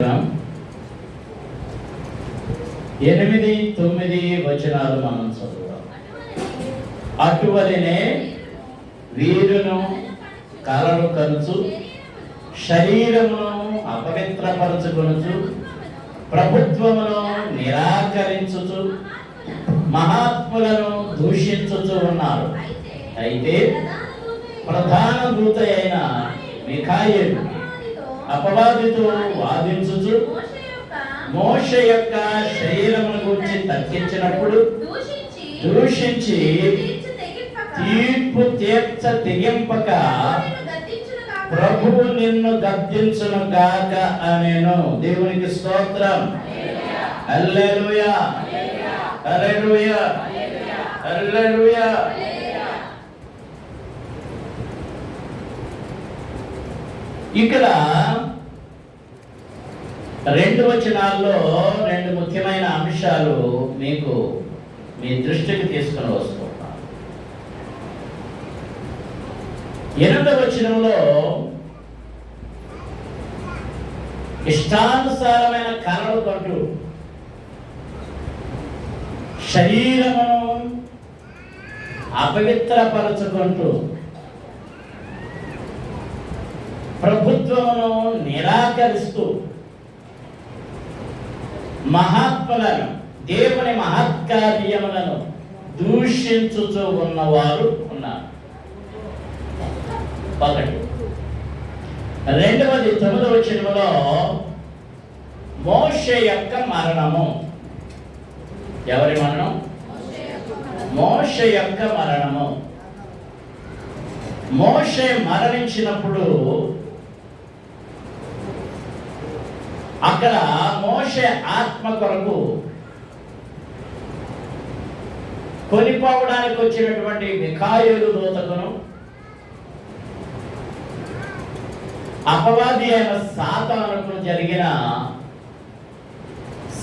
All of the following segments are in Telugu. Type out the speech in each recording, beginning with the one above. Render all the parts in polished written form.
8, 9 వచనాలు మనం చదువుదాం. అటువలనే వీరును కలలు కనుచు శరీరమును అపవిత్రపరచుకొనుచు ప్రభుత్వమును నిరాకరించుచు మహాత్ములను దూషించుచు ఉన్నారు. అయితే ప్రధాన దూత అయిన మిఖాయేలు అపవాదితో వాదించుచు మోషే యొక్క శరీరమును గురించి తర్కించినప్పుడు దూషించి తీర్పు తీర్చ తెగింపక ప్రభువు నిన్ను గద్దించును గాక అనేను. దేవునికి స్తోత్రం. హల్లెలూయా, హల్లెలూయా, హల్లెలూయా. ఇక్కడ 2 వచనాల్లో 2 ముఖ్యమైన అంశాలు మీకు మీ దృష్టికి తీసుకుని వస్తున్నాను. 8వ వచనంలో ఇష్టానుసారమైన కలలు కంటూ శరీరమును అపవిత్రపరచుకుంటూ ప్రభుత్వమును నిరాకరిస్తూ మహాత్ములను దేవుని మహత్కార్యములను దూషించుచూ ఉన్నవారు ఉన్నారు. 1. 2వది 9వ వచనంలో మోషే యొక్క మరణము. ఎవరి మరణం? మోషే యొక్క మరణము. మోషే మరణించినప్పుడు అక్కడ మోషే ఆత్మ కొరకు కొనిపోవడానికి వచ్చినటువంటి మిఖాయేలు దూతకును అపవాది అయిన సాతానుకు జరిగిన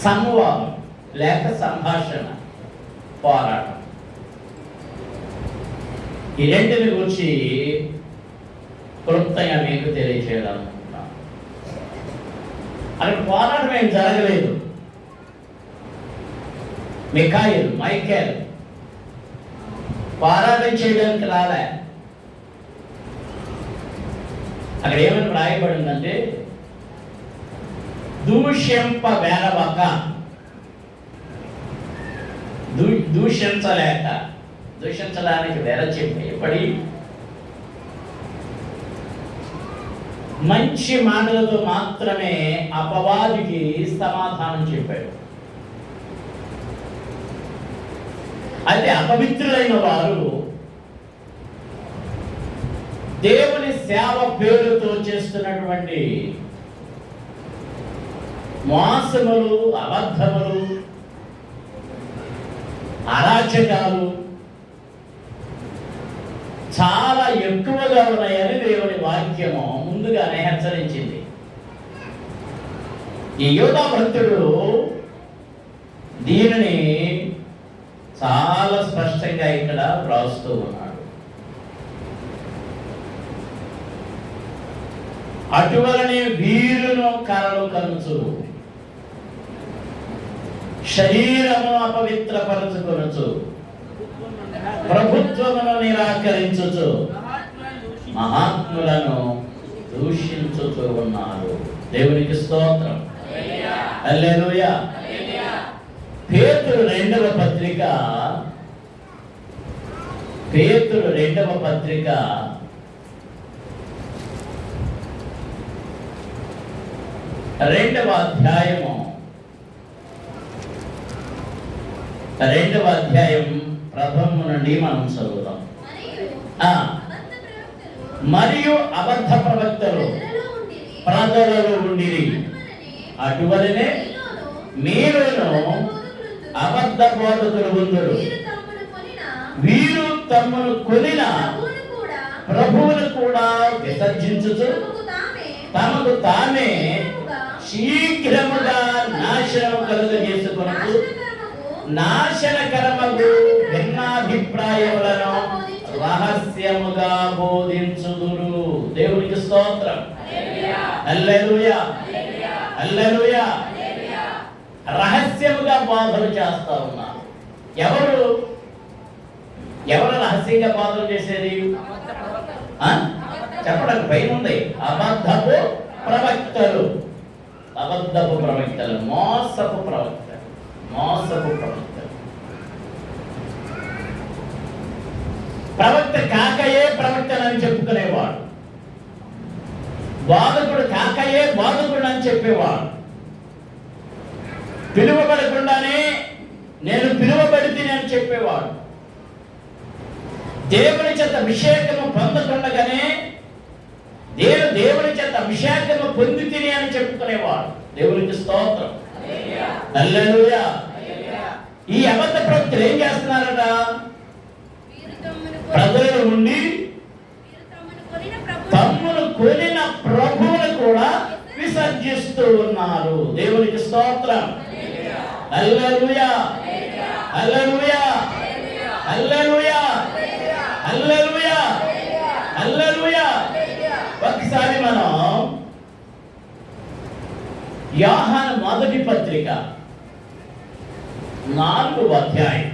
సంవాదం లేక సంభాషణ, పోరాటం, ఈ రెంటిని గురించి క్లుప్తంగా మీకు తెలియచేయాలనుకుంటున్నాను. అక్కడ పోరాటం ఏం జరగలేదు. మైకేల్ పోరాటం చేయడానికి రాలే. అక్కడ ఏమని రాయబడిందంటే దూషింపబెరవక, దూషించలేక, దూషించడానికి వెరచిపడి మంచి మాటలతో మాత్రమే అపవాదికి సమాధానం చెప్పాడు. అయితే అపవిత్రులైన వారు దేవుని సేవ పేరుతో చేస్తున్నటువంటి మోసములు, అబద్ధములు, అరాచకాలు చాలా ఎక్కువగా ఉన్నాయని దేవుని వాక్యము ముందుగానే హెచ్చరించింది. ఈ యోధా భక్తుడు దీనిని చాలా స్పష్టంగా ఇక్కడ వ్రాస్తూ ఉన్నాడు. అటువలనే వీరును కలలు కనుచు శరీరము అపవిత్రపరచుకొనుచు ప్రభుత్వమును నిరాకరించుచు మహాత్ములను దూషించుచూ ఉన్నారు. దేవునికి స్తోత్రం. హల్లెలూయా. పేతురు 2వ పత్రిక 2వ అధ్యాయము 2వ అధ్యాయం 1 నుండి మనం చదువుతాం. మరియు అబద్ధ ప్రవక్తలు ప్రజలలో ఉండిరి. అటువలనే మీరును అబద్ధ బోధకులు ఉందురు. వీరు తమ్మును కొనిన ప్రభువును కూడా విసర్జించుచు తమకు తామే శీఘ్రముగా నాశనము కలుగజేసుకొనుచు నాశనకరమగు భిన్నాభిప్రాయములను రహస్యముగా బోధించుదురు. దేవునికి స్తోత్రం. హల్లెలూయా. హల్లెలూయా. రహస్యముగా బోధలు చేస్తా ఉన్నారు. ఎవరు రహస్యంగా బోధలు చేసేది? చెప్పడానికి పైన ఉంది. అబద్ధపు ప్రవక్తలు, మోసపు ప్రవక్తలు. ప్రవక్త కాకయే ప్రవక్తనని చెప్పుకునేవాడు, బోధకుడు కాకయే బోధకుడు అని చెప్పేవాడు. పిలువబడకుండానే నేను పిలువబడితిని అని చెప్పేవాడు. దేవుని చేత అభిషేకము పొందకుండగానే నేను దేవుని చేత అభిషేకము పొందితిని అని చెప్పుకునేవాడు. దేవునికి స్తోత్రం. హల్లెలూయా. ఈ అబద్ధ ప్రవక్తలు ఏం చేస్తున్నారట? ప్రజల నుండి తమ్మును కొనిన ప్రభువును కూడా విసర్జిస్తూ ఉన్నారు. దేవునికి స్తోత్రం. హల్లెలూయా, హల్లెలూయా, హల్లెలూయా, హల్లెలూయా, హల్లెలూయా. ఒకసారి మనం యోహాను మొదటి పత్రిక 4వ అధ్యాయం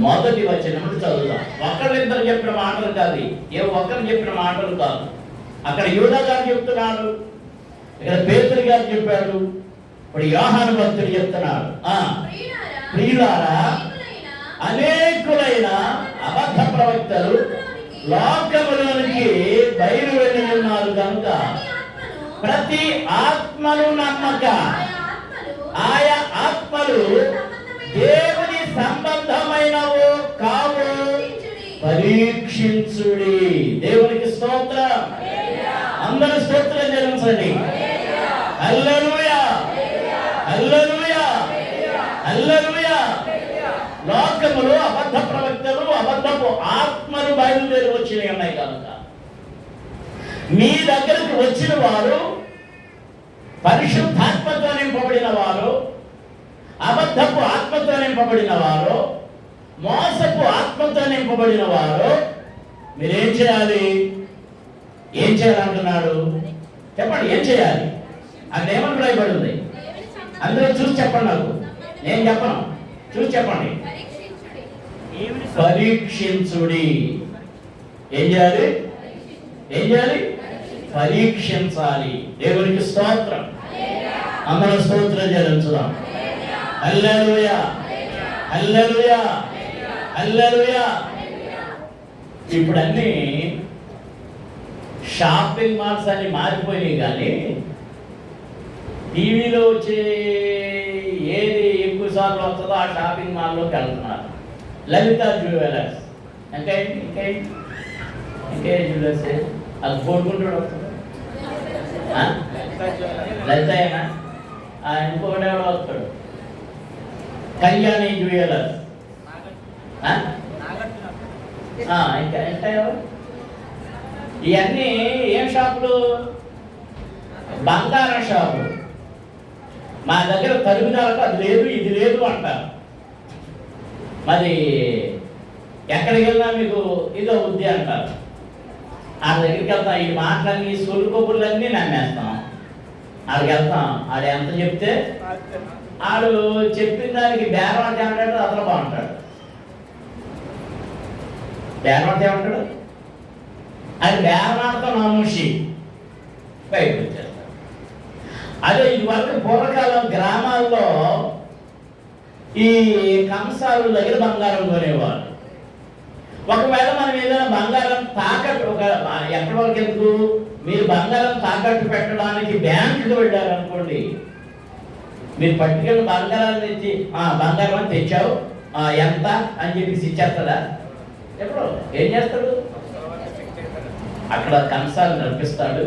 మొదటి వచనం చదువుదాం. ఒకరిద్దరు చెప్పిన మాటలు కాదు, ఒకరు చెప్పిన మాటలు కాదు. అక్కడ యూదా గారు చెప్తున్నాడు, ఇక్కడ పేతురు గారు చెప్పాడు, ఇప్పుడు యోహాను భక్తుడు చెప్తున్నాడు. ప్రియులారా, అనేకులైన అబద్ధ ప్రవక్తలు లోకములోనికి బయలు వెళ్ళి ఉన్నారు కనుక ప్రతి ఆత్మను నమ్మక ఆయా ఆత్మలు దేవుని సంబంధమైనవో కావు పరీక్షించుడి. దేవునికి స్తోత్రం. అందరూ స్తోత్రం చెల్లించండి. హల్లెలూయా, హల్లెలూయా, హల్లెలూయా. లోకములో అబద్ధ ప్రవక్తలు, అబద్ధపు ఆత్మలు బయలుదేరి వచ్చినవి ఉన్నాయి కనుక మీ దగ్గరకు వచ్చిన వారు పరిశుద్ధాత్మతో నింపబడిన వారు, అబద్ధపు ఆత్మతో నింపబడిన వారు, మోసపు ఆత్మతో నింపబడిన వారు, మీరేం చేయాలి? ఏం చేయాలంటున్నాడు? చెప్పండి, ఏం చేయాలి? అది ఏమని రాయబడింది? అందరూ చూసి చెప్పండి. నాకు నేను చెప్పను, చూసి చెప్పండి. పరీక్షించుడి. ఏం చేయాలి? ఏం చేయాలి? పరీక్షించాలి. దేవునికి స్తోత్రం. అందరూ స్తోత్రం చెల్లించుదాం. హల్లెలూయా, హల్లెలూయా, హల్లెలూయా. ఇప్పుడు అన్ని షాపింగ్ మాల్స్ అన్ని మారిపోయినాయి, కానీ టీవీలో వచ్చే ఏది ఎక్కువ సార్లు వస్తుందో ఆ షాపింగ్ మాల్లోకి వెళ్తున్నారు. లలిత జ్యువెలర్స్, ఇంకా జ్యువెలర్స్ అది కోరుకుంటాడు వస్తుంది. లలితనా? ఇంకొకటి ఎవడో వస్తాడు, కళ్యాణి జ్యువెలర్స్. ఇంకా ఎవరు? ఇవన్నీ ఏం షాపులు? బంగారం షాపులు. మా దగ్గర తరుగుదలకు అది లేదు, ఇది లేదు అంటారు. మరి ఎక్కడికి వెళ్ళినా మీకు ఇదో బుద్ధి అంటారు. ఆ దగ్గరికి వెళ్తాం, ఈ మాటలన్నీ సొల్లు కబుర్లన్నీ నమ్మేస్తాం. ఆడికి వెళ్తాం, ఆడు ఎంత చెప్తే ఆడు చెప్పిన దానికి బేరవాడు ఏమంటాడు? అతను బాగుంటాడు. బేరవాడు ఏమంటాడు? అది బేరవాడితో నామూషి బయటకు వచ్చేస్తాడు. అదే ఇది వరకు పూర్వకాలం గ్రామాల్లో ఈ కంసాల దగ్గర బంగారం కొనేవారు. ఒకవేళ మనం ఏదైనా బంగారం తాకట్టు, ఎక్కడి వరకు ఎందుకు, మీరు బంగారం తాకట్టు పెట్టడానికి బ్యాంకుకి వెళ్ళారనుకోండి, మీరు పట్టుకెళ్ళి బంగారాన్ని తెచ్చి బంగారం అని తెచ్చావు ఎంత అని చెప్పేసి ఇచ్చేస్తాడా? ఎప్పుడు ఏం చేస్తాడు? అక్కడ కంసాలు నడిపిస్తాడు.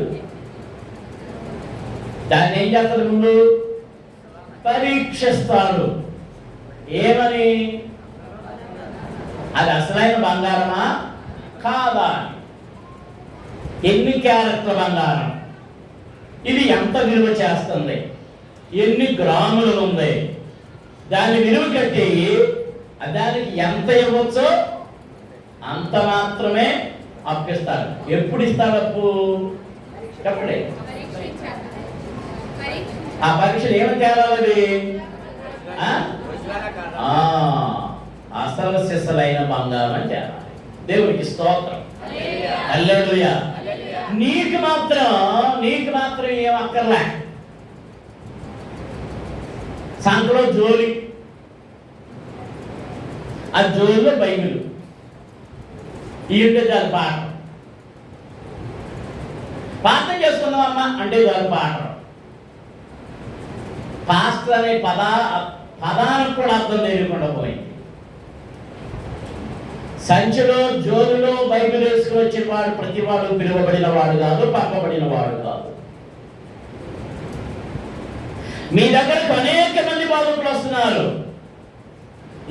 దాన్ని ఏం చేస్తాడు? ముందు పరీక్షిస్తాడు. ఏమని? అది అసలైన బంగారమా కాదా? ఎన్ని క్యారెట్ల బంగారం, ఇది ఎంత విలువ చేస్తుంది, ఎన్ని గ్రాములు ఉంది, దాన్ని విలువ కట్టి దానికి ఎంత ఇవ్వచ్చో అంత మాత్రమే అప్పిస్తాడు. ఎప్పుడు ఇస్తాడు అప్పు? చెప్పండి. ఆ పరీక్షలు ఏమని తేలాలి? అసలు సిసలైన బంగారం అని తేలాలి. దేవునికి స్తోత్రం. హల్లెలూయా. నీకు మాత్రం ఏం అక్కర్లే. సంతలో జోలి, ఆ జోలిలో బైబిల్ ఈ ఉంటే చాలు. పాఠం చేసుకుందామమ్మా అంటే చాలు పాఠం. పాస్టర్ అనే పదానికి కూడా అర్థం తెలియకుండా పోయింది. సంచిలో జోలులో బైబిల్ వేసుకుని వచ్చిన వాడు ప్రతివాడు పిలువబడిన వాడు కాదు, పంపబడిన వాడు కాదు. మీ దగ్గరకు అనేక మంది బాధకులు వస్తున్నారు.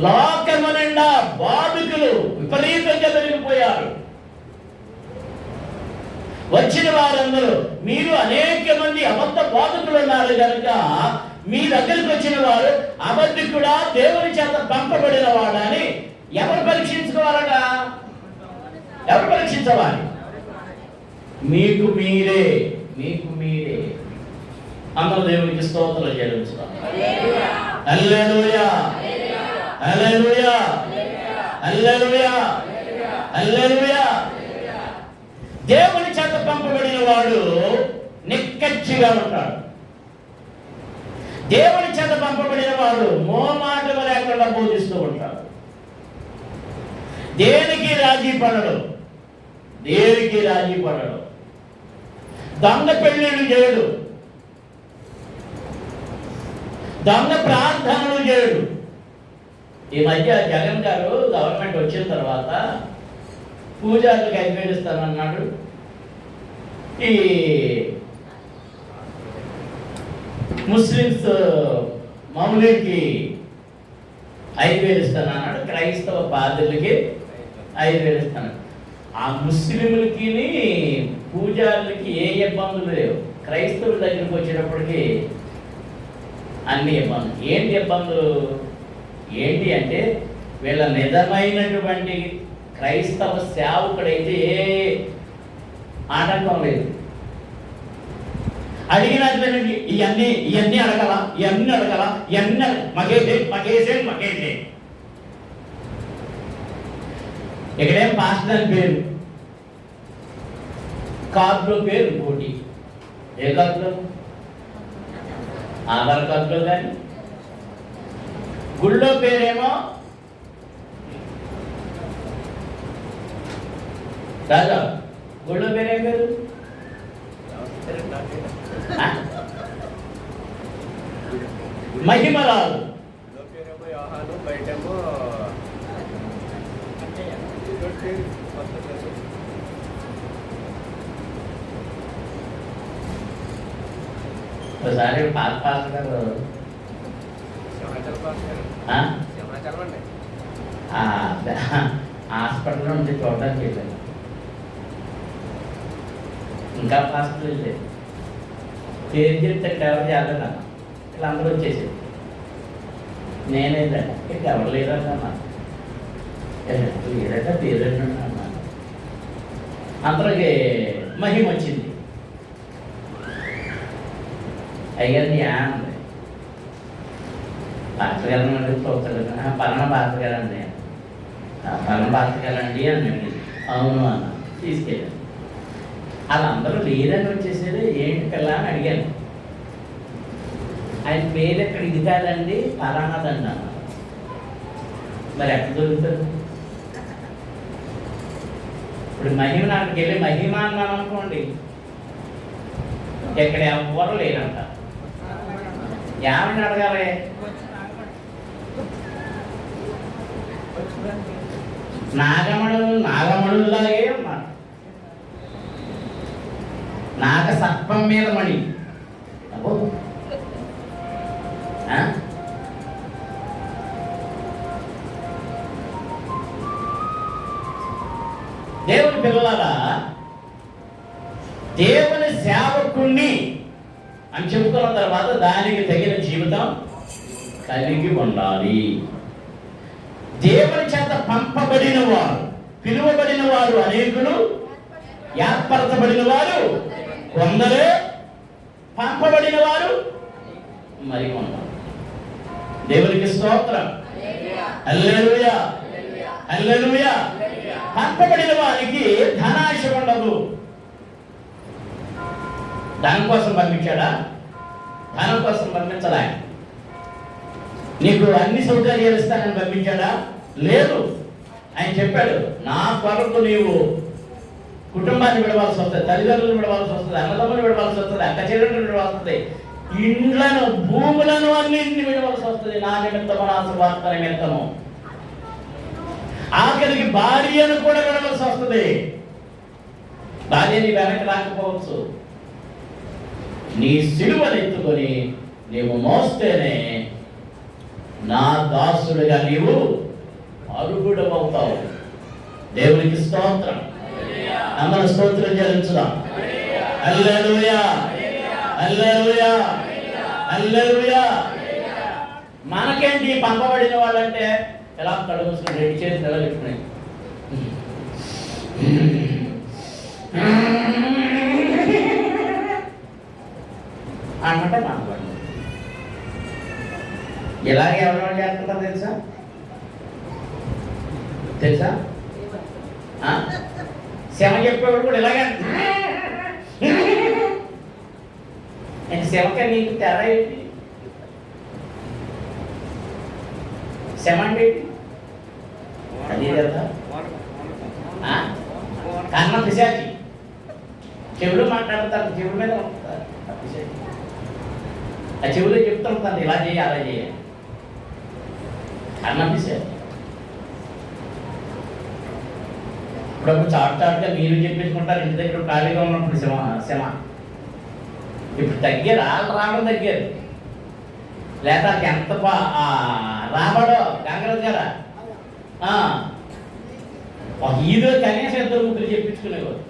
లోకము నిండా బాధకులు విపరీతంగా పెరిగిపోయారు. వచ్చిన వారందరూ మీరు అనేక మంది అబద్ధ బాధకులు ఉన్నారు కనుక మీ దగ్గరికి వచ్చిన వారు అబద్ధికుడా, దేవుని చేత పంపబడిన వాడని ఎవరు పరీక్షించుకోవాలట? ఎవరు పరీక్షించవాలి? మీకు మీరే. అందరూ దేవునికి స్తోత్రం చెల్లించుతాం. హల్లెలూయా, హల్లెలూయా, హల్లెలూయా, హల్లెలూయా. దేవుని చేత పంపబడిన వాడు నిక్కచ్చిగా ఉంటాడు. దేవుని చేత పంపబడిన వాడు మోమాటము లేకుండా బోధిస్తూ ఉంటాడు. దేనికి రాజీ పడడు. దొంగ పెళ్ళిళ్ళు చేయడు, దొంగ ప్రార్థనలు చేయడు. ఈ మధ్య జగన్ గారు గవర్నమెంట్ వచ్చిన తర్వాత పూజారులకు కైపేడిస్తానన్నాడు. ఈ ముస్లిమ్స్ మౌలికి 5,000 ఇస్తానన్నాడు. క్రైస్తవ పాదరులకి 5,000 ఇస్తాను. ఆ ముస్లింలకి పూజారులకి ఏ ఇబ్బందులు లేవు. క్రైస్తవుల దగ్గరికి వచ్చేటప్పటికి అన్ని ఇబ్బందులు. ఏంటి ఇబ్బందులు? ఏంటి అంటే వీళ్ళ నిజమైనటువంటి క్రైస్తవ సేవకుడైతే ఏ ఆటంకం లేదు. అడిగినట్లయితే ఇవన్నీ అడగల, ఇవన్నీ మగేసే. ఇక్కడేం పాస్టర్ అని పేరు, కార్డులో పేరు ఇంకోటి. ఏ కార్డులో? ఆధార్ కార్డులో. కానీ గుళ్ళో పేరేమో రాజా. గుళ్ళో పేరేం పేరు? మహిమరాలు. ఒకసారి పాస్ గారు హాస్పిటల్లో ఉంటే చూడడానికి వెళ్ళాను. ఇంకా పాస్టర్ వెళ్ళలేదు. పేరు చెప్తే ఎవరు చేయాలన్నా ఇలా అందరూ వచ్చేసేది. నేనేంటంటే ఇక ఎవరు లేదన్నా లేదట పేరు అన్నా. అందరికి మహిమ వచ్చింది. అయ్యాన్ని అంది పాస్టర్ గారు అడిగి చూస్తాడు. పలానా పాస్టర్ గారండి, పలానా పాస్టర్ గారండి అని అడిగింది. అవును అన్న. తీసుకెళ్ళాను. వాళ్ళందరూ లేదని వచ్చేసేది. ఏంటి పిల్ల అని అడిగాను. ఆయన పేరు ఎక్కడ? ఇది కాదండి, పలానాదండి అన్న. మరి ఎక్కడ దొరుకుతుంది? ఇప్పుడు మహిమ నాటికి వెళ్ళి మహిమ అన్నాను అనుకోండి, ఎక్కడ ఎవరు లేనంట. ఏమని అడగాలి? నాగమణులాగే ఉన్నారు. నాగ సర్పం మీద మణి. అబ్బో, దేవుని పిల్లలారా, దేవుని సేవకుణ్ణి అని చెబుతున్న తర్వాత దానికి తగిన జీవితం కలిగి ఉండాలి. దేవుని చేత పంపబడిన వారు, పిలువబడిన వారు అనేకులు, ఏర్పరచబడిన వారు కొందరే పంపబడిన వారు మరి కొందరు. దేవునికి స్తోత్రం. హల్లెలూయా, హల్లెలూయా. పంపబడిన వారికి ధనాశ ఉండదు. ధనం కోసం పంపించాడా? ధనం కోసం పంపించలే. నీకు అన్ని సౌకర్యాలు ఇస్తానని పంపించాడా? లేదు. ఆయన చెప్పాడు, నా కొరకు నీవు కుటుంబాన్ని విడవలసి వస్తుంది, తల్లిదండ్రులు విడవలసి వస్తుంది, అన్నదమ్ములు విడవలసి వస్తుంది, అక్క చెల్లెళ్ళు విడవలసి వస్తుంది, ఇండ్లను భూములను అన్నింటిని విడవలసి వస్తుంది నా నిమిత్తము, నా సువార్త నిమిత్తము. ఆఖరికి భార్యను కూడా విడవలసి వస్తుంది. భార్య నీ వెనక్కి రాకపోవచ్చు. నీ సిలువను ఎత్తుకొని నీవు మోస్తేనే నా దాసుడుగా నీవు అర్హుడవుతావు. దేవునికి స్తోత్రం. మన స్తోత్రం చెల్లించుదాం. హల్లెలూయా, హల్లెలూయా, హల్లెలూయా. మనకేంటి పంపబడిన వాళ్ళంటే ఎలా కడుగుసుకుని రెడీ చేసి నిలబెట్టుకున్నాయి అనమాట. పంపబడి ఇలాగే ఎవరెవరు చేస్తుంటారు తెలుసా? తెలుసా? శమ చెప్పేవాడు కూడా ఇలాగే. శమక నీకు తేడా ఏంటి? శమ అంటే అది కదా కన్నం పిశాచి. చెవులు మాట్లాడతారు, చెవుల మీద ఉంటారు పిశాచి. ఆ చెవులు చెప్తుంటాను ఇలా చేయి అలా చేయాలి. కన్నం పిశాచి. ఇప్పుడు చాటుగా మీరు చెప్పించుకుంటారు ఇంటి దగ్గర ఖాళీగా ఉన్నప్పుడు శమ. ఇప్పుడు తగ్గారు, వాళ్ళు రావడం తగ్గారు. లేదా ఎంత రాబడో గంగరాజు గారా ఈదో కనీసం 2 ముగ్గురు చెప్పించుకునేవారు.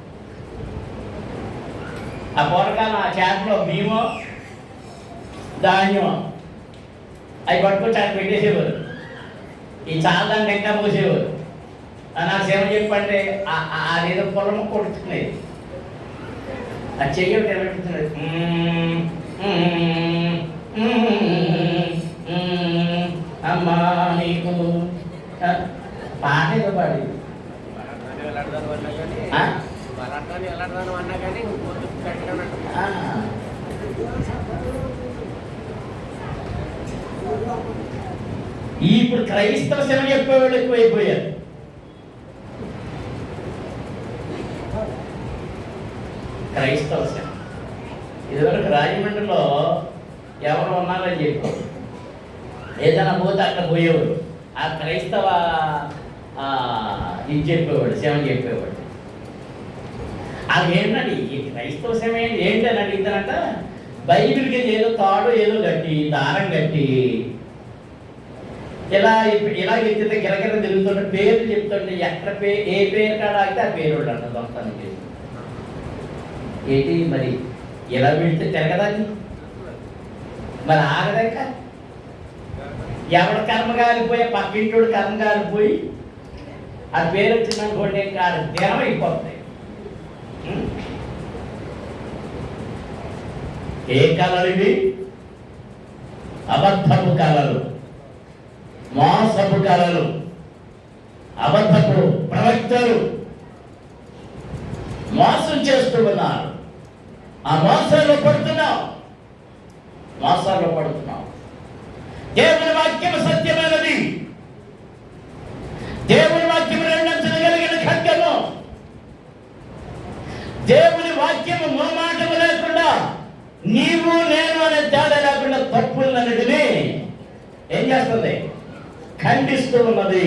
ఆ పూరకాలం ఆ చేపలో బియ్యమో ధాన్యం అవి పట్టుకొచ్చి ఆయన పెట్టేసేవారు. ఈ చాలదాన్ని ఇంకా పోసేవారు. నాకు సేవ చెప్పంటే అదేదో పొలము కొడుతున్నది. అది చెయ్యటి ఏమిటున్నది అమ్మా నీకు పాట ఏదో పాడి ఇప్పుడు క్రైస్తవ సేవ చెప్పేవాళ్ళు ఎక్కువైపోయారు. క్రైస్తవ సేవ ఇదివరకు రాజమండ్రిలో ఎవరు ఉన్నారని చెప్పి ఏదైనా పోతే అక్కడ పోయేవాడు. ఆ క్రైస్తవ ఇది చెప్పేవాడు, సేవ చెప్పేవాడు. అది ఏంటండి ఈ క్రైస్తవ సేవ ఏంటని అడిగితేనంట, బైబిల్కి ఏదో తాడు ఏదో కట్టి దారం కట్టి ఇలా ఎత్తితే గిరగిర తిరుగుతుంటే పేర్లు చెప్తుంటే ఎక్కడ ఏ పేరు కాడ అయితే ఆ పేరు అంట దొంగతనం చేసి ఏంటి మరి ఇలా పెడితే తిరగదాన్ని మరి ఆగదాక ఎవడ కర్మ కాలిపోయి పక్కింటోడు కర్మ కాలిపోయి ఆ పేరు వచ్చిందనుకోండి కాడ దినం అయిపోతాయి. ఏ కళలు ఇవి? అబద్ధపు కళలు, మోసపు కళలు, అబద్ధపు ప్రవక్తలు మోసం చేస్తూ ఉన్నారు. ఆ మోసాల్లో పడుతున్నాం. దేవుని వాక్యం సత్యమైనది. దేవుని వాక్యం రెండంచగలిగిన ఖడ్గము. దేవుని వాక్యము మోమాటము లేకుండా, నీవు నేను అనే తేడా లేకుండా తప్పులన్నిటినీ ఏం చేస్తుంది? ఖండిస్తూ ఉన్నది.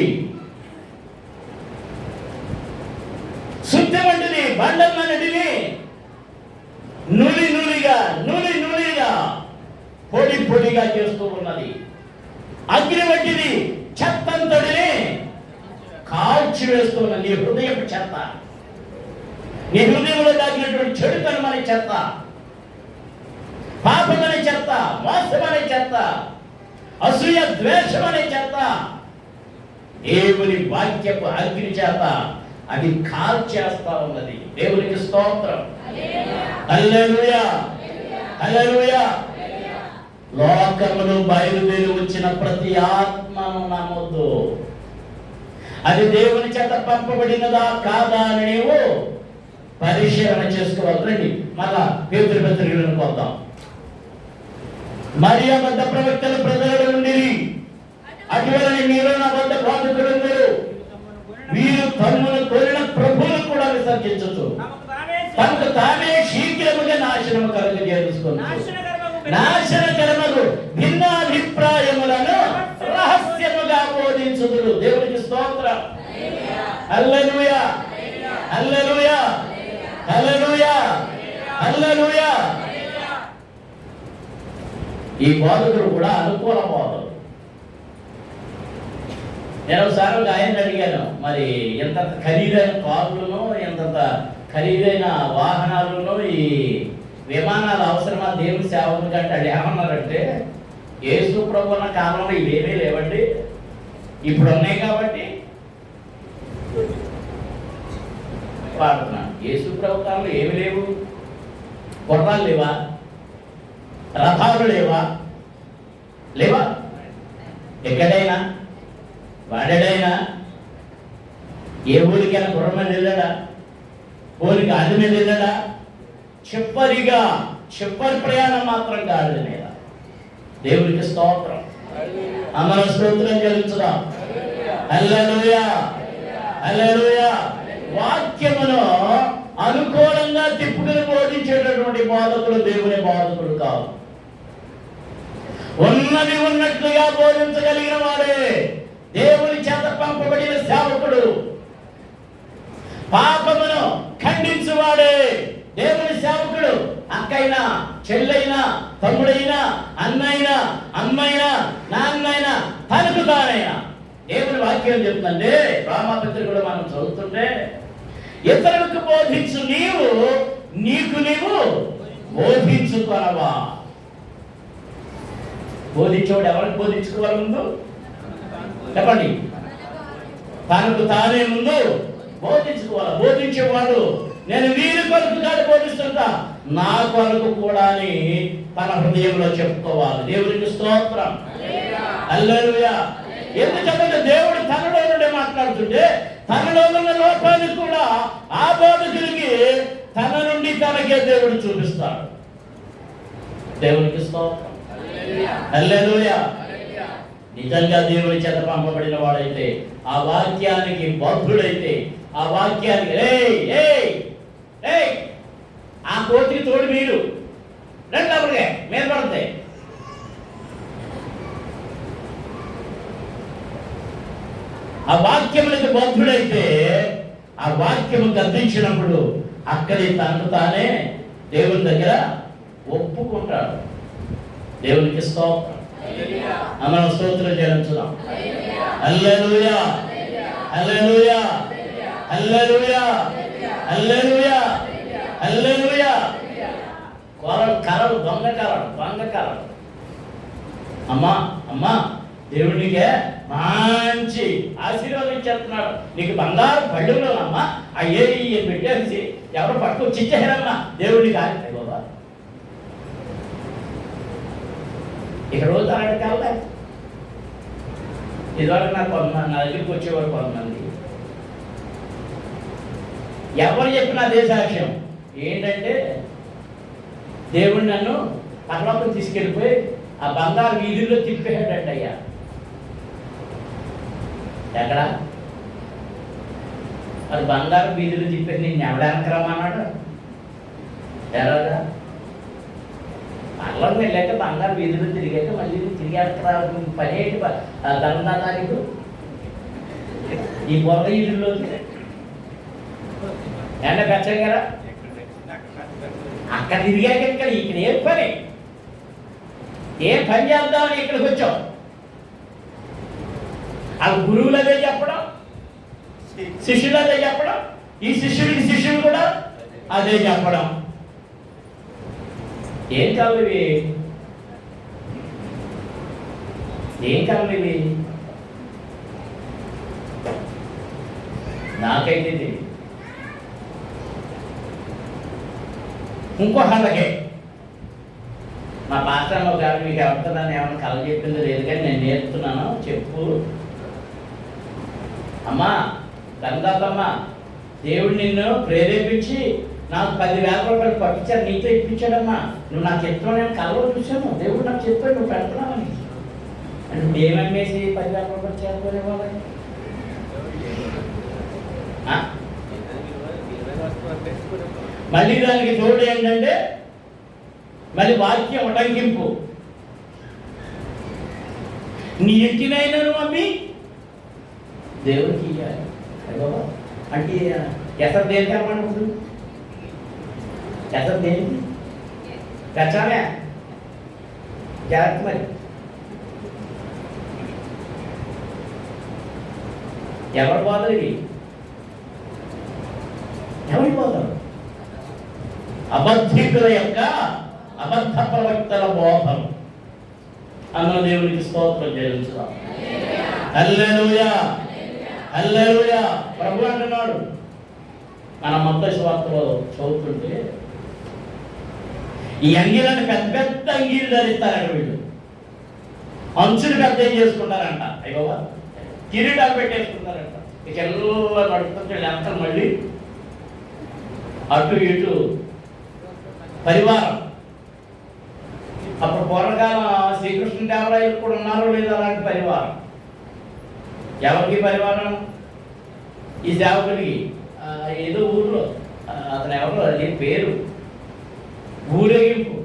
శుద్ధమంటిని బండమన్నిటిని నూలిగా పొడిగా చేస్తూ ఉన్నది. అగ్ని వంటిది చెత్తంతటిని కాల్చి వేస్తున్న నీ హృదయపు చెత్త, నీ హృదయంలో దాగినటువంటి చెడుతనం అనే చెత్త, పాపం అనే చెత్త, మోసం అనే చెత్త, అసూయ ద్వేషం అనే చెత్త దేవుని వాక్యపు అగ్ని చేత అది కాల్చేస్తా ఉన్నది. దేవునికి స్తోత్రం. హల్లెలూయా, హల్లెలూయా. లోకములు బయలుదేరి వచ్చిన ప్రతి ఆత్మను నమ్మొద్దు. అది దేవుని చేత పంపబడినదా కాదా అని నీవు పరిశీలన చేసుకోవాలి. రండి మళ్ళా పేతురు పోతాం. మరియ వద్ద ప్రవక్తలు ప్రజలు ఉండిరి, అటువలని మీరు నా వద్ద బాధకుడు, వీరు తమ్మును కోరిన ప్రభువును కూడా విసర్జించచ్చు, తమకు తామే శీఘ్రముగా నాశనము కలుగజేసుకున్నారు. నాశనకరముగు భిన్నాభిప్రాయములను రహస్యముగా బోధించుదురు. దేవునికి స్తోత్రం. హల్లెలూయా, హల్లెలూయా, హల్లెలూయా, హల్లెలూయా. ఈ బోధకుడు కూడా అనుకూల బోధకుడు. నేను ఒకసారి ఒక ఆయన అడిగాను, మరి ఎంత ఖరీదైన కార్లను, ఎంత ఖరీదైన వాహనాలను, ఈ విమానాలు అవసరమా దేవుని సేవకులు కంటే అది ఏమన్నారంటే, యేసు ప్రభు ఉన్న కాలంలో ఇవేమీ లేవండి, ఇప్పుడు ఉన్నాయి కాబట్టి వాడుతున్నాను. యేసు ప్రభు కాలంలో ఏమి లేవు, గుర్రాలు లేవా, రథాలు లేవా, లేవా? ఎక్కడైనా వాడైనా ఏ ఊరికైనా గుర్రం మీద వెళ్ళాడా, ఊరికి అది మీద వెళ్ళాడా? చివరి ప్రయాణం మాత్రం కాదు మీద. దేవునికి స్తోత్రం. అమర స్తోత్రం చెల్లించుదాం. హల్లెలూయా, హల్లెలూయా. వాక్యమును అనుకూలంగా తిప్పుకుని బోధించేటటువంటి బోధకుడు దేవుని బోధకుడు కాదు. ఉన్నది ఉన్నట్లుగా బోధించగలిగిన వాడే దేవుని చేత పంపబడిన సేవకుడు. పాపమును ఖండించువాడే దేవుని సేవకుడు. అక్కైనా, చెల్లైనా, తమ్ముడైనా, అన్నైనా, అమ్మైనా, నాన్నైనా, తనకు తానైనా దేవుని వాక్యం చెప్తుందండి. రామపత్రికలో మనం చదువుతుంటే, ఇతరులకు బోధించు నీవు నీకు నీవు బోధించుకోనవా. బోధించేవాడు ఎవరికి బోధించుకోవాలి? ముందు చెప్పండి. తనకు తానే ముందు బోధించుకోవాలి. బోధించేవాడు నేను వీరి కొరకు కాదు బోధిస్తుంటా, నా కొరకు కూడా అని తన హృదయంలో చెప్పుకోవాలి. దేవునికి స్తోత్రం. హల్లెలూయా. ఎందుకంటే దేవుడు తనలో నుండి మాట్లాడుతుంటే తనలో ఉన్న లోపాన్ని కూడా ఆ బోధకుడికి తన నుండి తనకే దేవుడు చూపిస్తాడు. దేవునికి స్తోత్రం. హల్లెలూయా. నిజంగా దేవుని చేత పంపబడిన వాడైతే, ఆ వాక్యానికి బద్ధుడైతే, ఆ వాక్యానికి ఆ కోతికి తోడు మీరు రెండు అప్పుడే మీద పడతాయి. ఆ వాక్యములకు బద్ధుడైతే, ఆ వాక్యము గద్దించినప్పుడు అక్కడి తనకు తానే దేవుని దగ్గర ఒప్పుకుంటాడు. దేవునికి స్తోత్రం. మనం స్తోత్రం చేయించుదాం. హల్లెలూయా, హల్లెలూయా, హల్లెలూయా, హల్లెలూయా, హల్లెలూయా. కరలు దొంగ కరలు. అమ్మా అమ్మా, దేవుడికే మంచి ఆశీర్వాదం ఇచ్చేస్తున్నాడు. నీకు బంగారు పళ్ళులోనమ్మా అయ్యే పెట్టేసి ఎవరు పట్టుకొచ్చి ఇచ్చేయారమ్మా దేవుడికి ఆశ బాబా. ఇక రోజు అలాంటి కావాలి. ఇదివరకు నా దగ్గరికి వచ్చేవారు కొంతమంది. ఎవరు చెప్పినా అదే సాక్ష్యం ఏంటంటే, దేవుడు నన్ను పర్లోకం తీసుకెళ్ళిపోయి ఆ బంగారు వీధుల్లో తిప్పేటంట. అయ్యా ఎక్కడ అది బంగారు వీధులు తిప్పేసి నేను ఎవడానికి రమ్మన్నాడు? ఎలాగా పర్లోకి వెళ్ళాక బంగారు వీధులు తిరిగాక మళ్ళీ తిరిగి అక్కడ పని ఏంటి? దందా తారీఖు ఈ బొర్ర వీధుల్లోకి ఎండ పెంచాం కదా, అక్కడ తిరిగాక ఇక్కడ ఏం పని చేద్దామని ఇక్కడికి వచ్చాం. ఆ గురువులు అదే చెప్పడం, శిష్యులు అదే చెప్పడం, ఈ శిష్యుడికి శిష్యుడు కూడా అదే చెప్పడం. ఏం కావాలి ఇవి? ఏం కావాలి ఇవి? నాకైతే ఇది ఇంకో అలాగే ఏంటమ్మా గారు మీకు ఎవరితో ఏమైనా కళ చెప్పింది లేదు కానీ నేను నేర్పుతున్నాను చెప్పు. అమ్మా గంగాతమ్మ, దేవుడు నిన్ను ప్రేరేపించి నాకు 10,000 రూపాయలు పట్టించాడు, నీతో ఇప్పించాడమ్మా. నువ్వు నాకు చెప్తున్నావు, నేను కళ్ళలో చూశాను, దేవుడు నాకు చెప్పాడు నువ్వు పెడుతున్నావని. అంటే నువ్వు ఏమమ్మేసి 10,000 రూపాయలు చేరుకోలే వాళ్ళని? మళ్ళీ దానికి తోడు ఏంటంటే మళ్ళీ వాక్యం ఉటంకింపు. నీ ఇంటినైనా నువ్వు అమ్మి దేవుడికి ఇవ్వాలి. అంటే ఎసరు దేనికి అనమాట? ఎసరు దేనికి తెచ్చానే జాగ్రత్త. మరి ఎవరు బాధలు ఇవి? ఎవరి బాధలు? అబద్ధికుల యొక్క అబద్ధ ప్రవక్తల బోధలు. అన్న దేవునికి స్తోత్రం చెల్లించుదాం. హల్లెలూయా, హల్లెలూయా. ప్రభు అంటున్నాడు, మన మత్తయి సువార్తలో చదువుతుంటే, ఈ అంగీలను పెద్ద పెద్ద అంగీలు ధరిస్తారంట వీళ్ళు, అంచులు పెద్ద చేసుకుంటారంట. అయ్యో కిరీటాలు పెట్టేసుకుంటారంట. ఇక ఎల్లా నడుపుతుంటే లెక్కలు మళ్ళీ అటు ఇటు పరివారం. అప్పుడు పూర్వకాలం శ్రీకృష్ణదేవరాయలు కూడా ఉన్నారో లేదో అలాంటి పరివారం. ఎవరికి పరివారం? ఈ సేవకుడికి ఏదో ఊర్లో అతను ఎవరు అది పేరు ఊరేగింపు,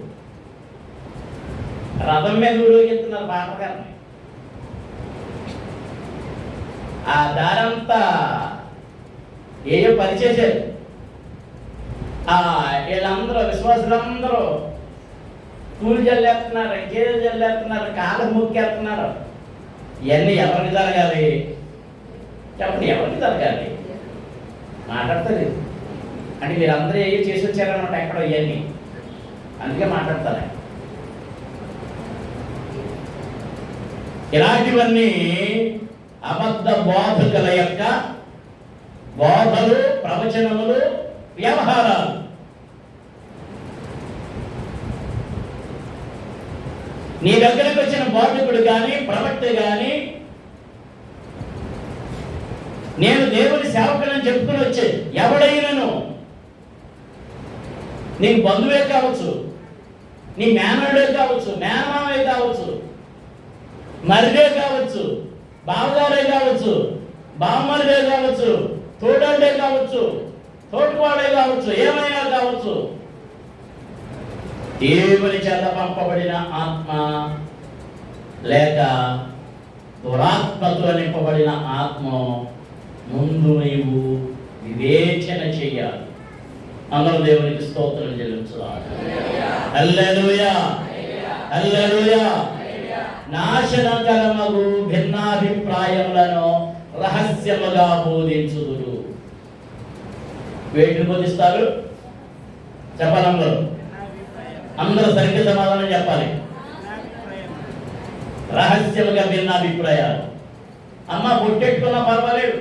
రథం మీద ఊరేగిస్తున్నారు పాటగారిని. ఆ దారంతా ఏయో పనిచేశారు. వీళ్ళందరూ విశ్వాసులందరూ పూలు జల్లేస్తున్నారు, ఇంకేదో జల్లేస్తున్నారు, కాళ్ళకు మొక్కేస్తున్నారు. ఇవన్నీ ఎవరికి జరగాలి చెప్పండి? ఎవరికి జరగాలి? మాట్లాడతలేదు అంటే మీరందరూ ఏం చేసి వచ్చారనమాట ఎక్కడో ఇవన్నీ, అందుకే మాట్లాడతారు. ఇలాంటివన్నీ అబద్ధ బోధకుల యొక్క బోధలు, ప్రవచనములు, వ్యవహారాలు. నీ దగ్గరకు వచ్చిన బోధకుడు కానీ ప్రవక్త కానీ నేను దేవుని సేవకులని చెప్పుకుని వచ్చే ఎవడైనను, నీకు బంధువే కావచ్చు, నీ మేనడే కావచ్చు, మేనమావే కావచ్చు, మరిదే కావచ్చు, బావగారే కావచ్చు, బావమరిదే కావచ్చు, తోడండే కావచ్చు, తోటివాడే కావచ్చు, ఏమైనా కావచ్చు, దేవుని చేత పంపబడిన ఆత్మ లేక దురాత్మతో నింపబడిన ఆత్మ ముందు నీవు వివేచన చెయ్యాలి. అందరూ దేవునికి స్తోత్రం చెల్లించుదాం. హల్లెలూయా, హల్లెలూయా. నాశనకరమగు భిన్నాభిప్రాయములను రహస్యముగా బోధించుదురు. వేటిని బోధిస్తారు చెప్పాలి? అందరూ సరిగ్గా సమాధానం చెప్పాలి. రహస్యముగా భిన్నాభిప్రాయాలు. అమ్మ బొట్టెట్టుకున్నా పర్వాలేదు,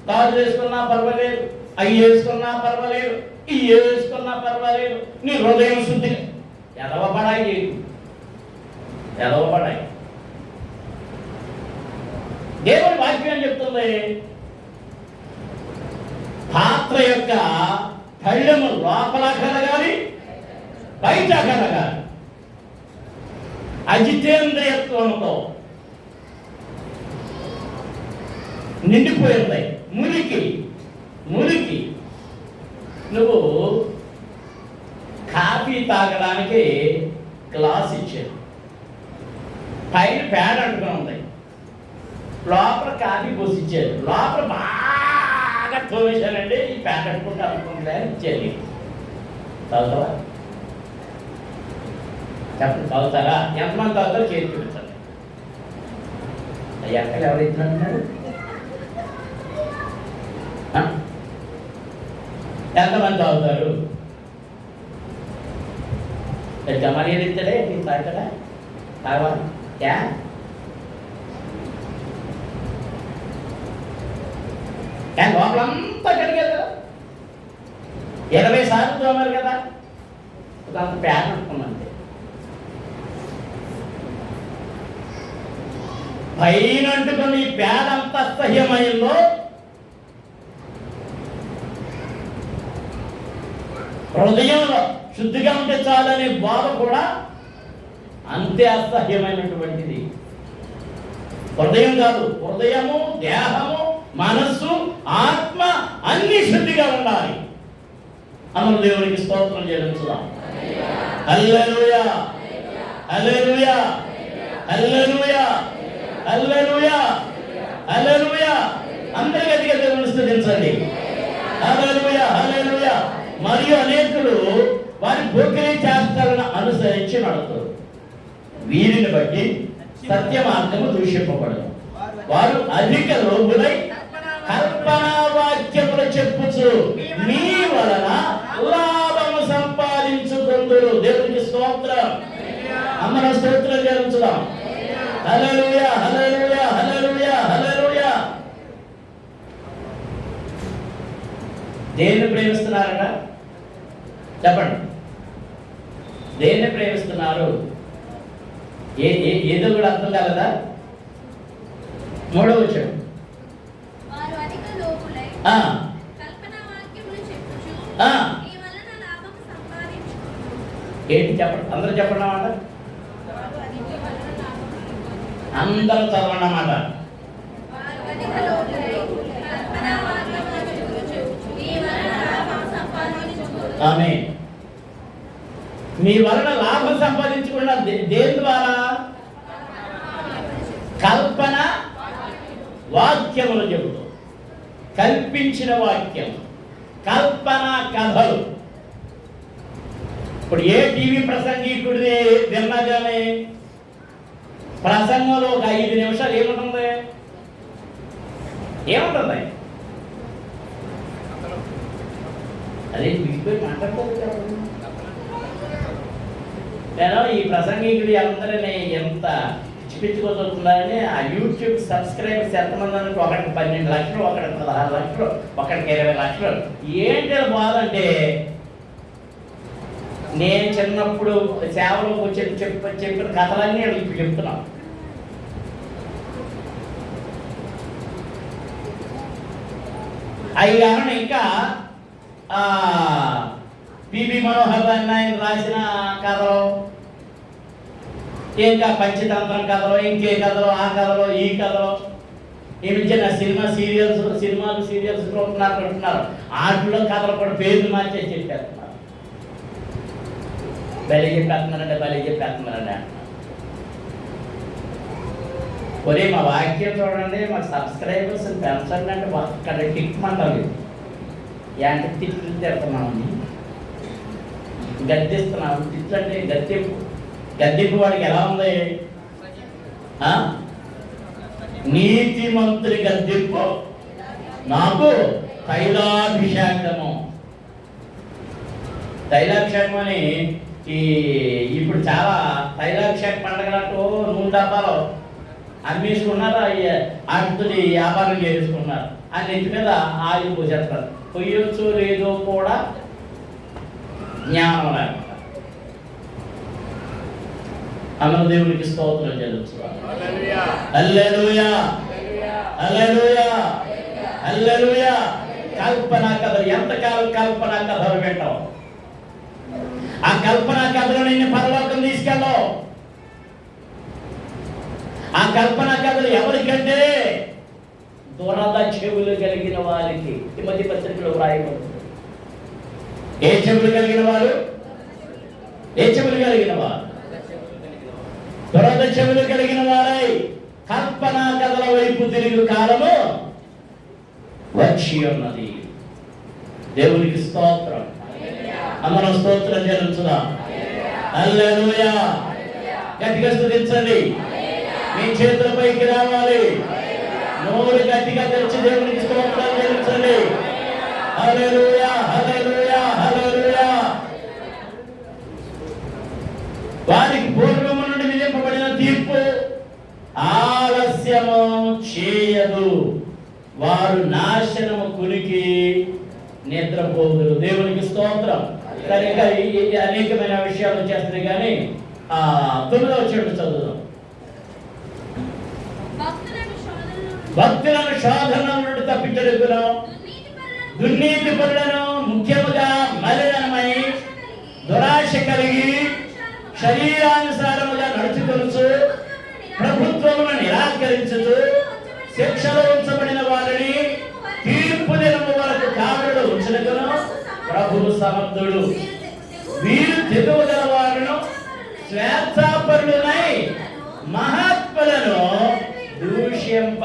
గాజు వేసుకున్నా పర్వాలేదు, అవి వేసుకున్నా పర్వాలేదు, ఇవి వేసుకున్నా పర్వాలేదు, నీ హృదయం శుద్ధి ఎదవపడాయి, ఎదవపడాయి. దేవుని వాక్యం చెప్తుంది, పాత్ర యొక్క తైలము లోపల కలగాలి, బయట కలగాలి. అజితేంద్రియత్వంతో నిండిపోయింది. మురికి మురికి. నువ్వు కాఫీ తాగడానికి గ్లాస్ ఇచ్చారు, పైన ప్యాడ్ అంటుకుని ఉంది, లోపల కాఫీ పోసి ఇచ్చారు, లోపల బాగా తోమేశానండి, ఈ ప్యాడ్ అంటుకుంటే అనుకుంటే ఇచ్చేది. తాగుతావా చెప్పండి? తాగుతారా? ఎంతమంది తాగుతారో చేసి చూపించండి. ఎక్కడ ఎవరు ఇచ్చినట్టున్నారు? ఎంతమంది తాగుతారు? మర్యాద ఇస్తాడే నీకు తాగుతాడా? తాగవా? లోపలంతా కడిగారు కదా, 20 సార్లు తోమారు కదా, అంత ప్యాన్ అనుకున్నంతే. పైనంటుకుని పేడంత అసహ్యమయంలో హృదయంలో శుద్ధిగా ఉంటే చాలనే బాధ కూడా అంతే అసహ్యమైనటువంటిది. హృదయం కాదు, హృదయము, దేహము, మనస్సు, ఆత్మ అన్ని శుద్ధిగా ఉండాలి. అమలు దేవునికి స్తోత్రం చెల్లించుదాం. హల్లెలూయా, హల్లెలూయా, హల్లెలూయా, హల్లెలూయా, హల్లెలూయా. అందరి గట్టిగా దేవుని స్తుతించండి. హల్లెలూయా, హల్లెలూయా. మరియు అనేకులు వారి పోకిరీ చేష్టలను అనుసరించి నడుతారు. వీరిని బట్టి సత్య మార్గము దూషింపబడదు. వారు అధిక లోబులై కల్పనా వాక్యములు చెప్పుచు మీ వలన లాభము సంపాదించుకుందురు. దేవునికి స్తోత్రం. అందరం స్తోత్రం చేయించుదాం. హల్లెలూయా, హల్లెలూయా, హల్లెలూయా, హల్లెలూయా. దేన్ని ప్రేమిస్తున్నారట చెప్పండి. దేన్ని ప్రేమిస్తున్నారు? ఏదో కూడా అర్థం కాలదా? 3వ వచనం. ఏంటి చెప్పండి, అందరూ చెప్పండి అన్నమాట. అందరూ చదవండి అన్నమాట. ఆమేన్. మీ వలన లాభం సంపాదించుకున్న దేని ద్వారా? కల్పన వాక్యములు చెబుతూ, కల్పించిన వాక్యం, కల్పన కథలు. ఇప్పుడు ఏ టీవీ ప్రసంగికుడిని విన్నా కానీ ప్రసంగంలో ఒక 5 నిమిషాలు ఏముంటుంది? అదే మీకు మాట్లాడుకోవచ్చు. నేను ఈ ప్రసంగికుడి అందరినీ ఎంత పిచ్చిపిచ్చుకోతుందని ఆ యూట్యూబ్ సబ్స్క్రైబర్స్ ఎంతమంది అంటే ఒకటికి 12 లక్షలు, ఒకటికి 16 లక్షలు, ఒకటికి 20 లక్షలు. ఏంటి బాధ అంటే, నేను చిన్నప్పుడు సేవలో చెప్పిన కథలన్నీ ఇప్పుడు చెప్తున్నాను. అవి కాకుండా ఇంకా పిబి మనోహర్ ఆయన రాసిన కథలు, ఇంకా పంచతంత్రం కథలు, ఇంకే కథలు, ఆ కథలు, ఈ కథలు, ఏమిచ్చిన సినిమాలు సీరియల్స్ అంటున్నారు. వాటిలో కథలు కూడా పేర్లు మార్చేసి చెప్పేస్తున్నారు. బలి చెప్పేస్తున్నారంటే అంటున్నారు. ఒరే మా వాక్యం చూడండి, మాకు సబ్స్క్రైబర్స్ పెంచండి అంటే అక్కడ టిక్ మంటారు. ఏంటి తిట్లు తిడుతున్నామని, గద్దెస్తున్నాము. తిట్లు అంటే గద్దెంపు వాడికి ఎలా ఉంది? నీతిమంతుడి గద్దెంపు నాకు తైలాభిషేకము. తైలాభిషేకం అని ఇప్పుడు చాలా తైలాభిషేక పండగలతో 100 డబ్బాలు అమ్మేసుకున్నారు. వాటితో వ్యాపారం చేసుకున్నారు. ఆ నెత్తి మీద ఆయిల్ పోసేస్తారు. పొయ్యొచ్చు లేదో కూడా జ్ఞానం లేకుండా. అమర దేవునికి స్తోత్రం చెల్లించుకోవాలి. హల్లెలూయా, హల్లెలూయా, హల్లెలూయా. కల్పనా కథలు, ఎంతకాలం కల్పనా కథలు వింటావు? ఆ కల్పనా కథలు నిన్ను పరలోకం తీసుకెళ్ళవు. ఆ కల్పనా కథలు ఎవరికంటే దురద చెవులు కలిగిన వారికి. తిమోతి పత్రికలో వ్రాయబడుతుంది. ఏ చెవులు కలిగిన వారు? దురద చెవులు కలిగిన వారై కల్పనా కథల వైపు తిరిగి కాలము వచ్చి ఉన్నది. దేవునికి స్తోత్రం. అందరం స్తోత్రం చెల్లించుదాం. హల్లెలూయా. గట్టిగా స్తుతించండి. మీ చేతుల పైకి రావాలి. నోరు గట్టిగా తెరిచి దేవునికి స్తోత్రం చెల్లించండి. హల్లెలూయా, హల్లెలూయా, హల్లెలూయా. వారికి పూర్వము నుండి విధింపబడిన తీర్పు ఆలస్యము చేయదు. వారు నాశనము కునికి నిద్రపోదురు. దేవునికి స్తోత్రం. కనుక అనేకమైన విషయాలు వచ్చేస్తున్నాయి. కానీ 9వ వచనం చదువుదాం. భక్తులను శోధన నుండి తప్పించడుకును, దుర్నీతి పరులను ముఖ్యముగా మలినమై దురాశ కలిగి శరీరానుసారముగా నడుచుకొనుచు ప్రభుత్వమును నిరాకరించుచు శిక్షలో ఉంచబడిన వారిని తీర్పు దినము వరకు కావడు ఉంచుటకును ప్రభువు సమర్థుడు. వీరు తెగువగల వారును స్వేచ్ఛాపరులనై మహాత్ములను దూష్యంప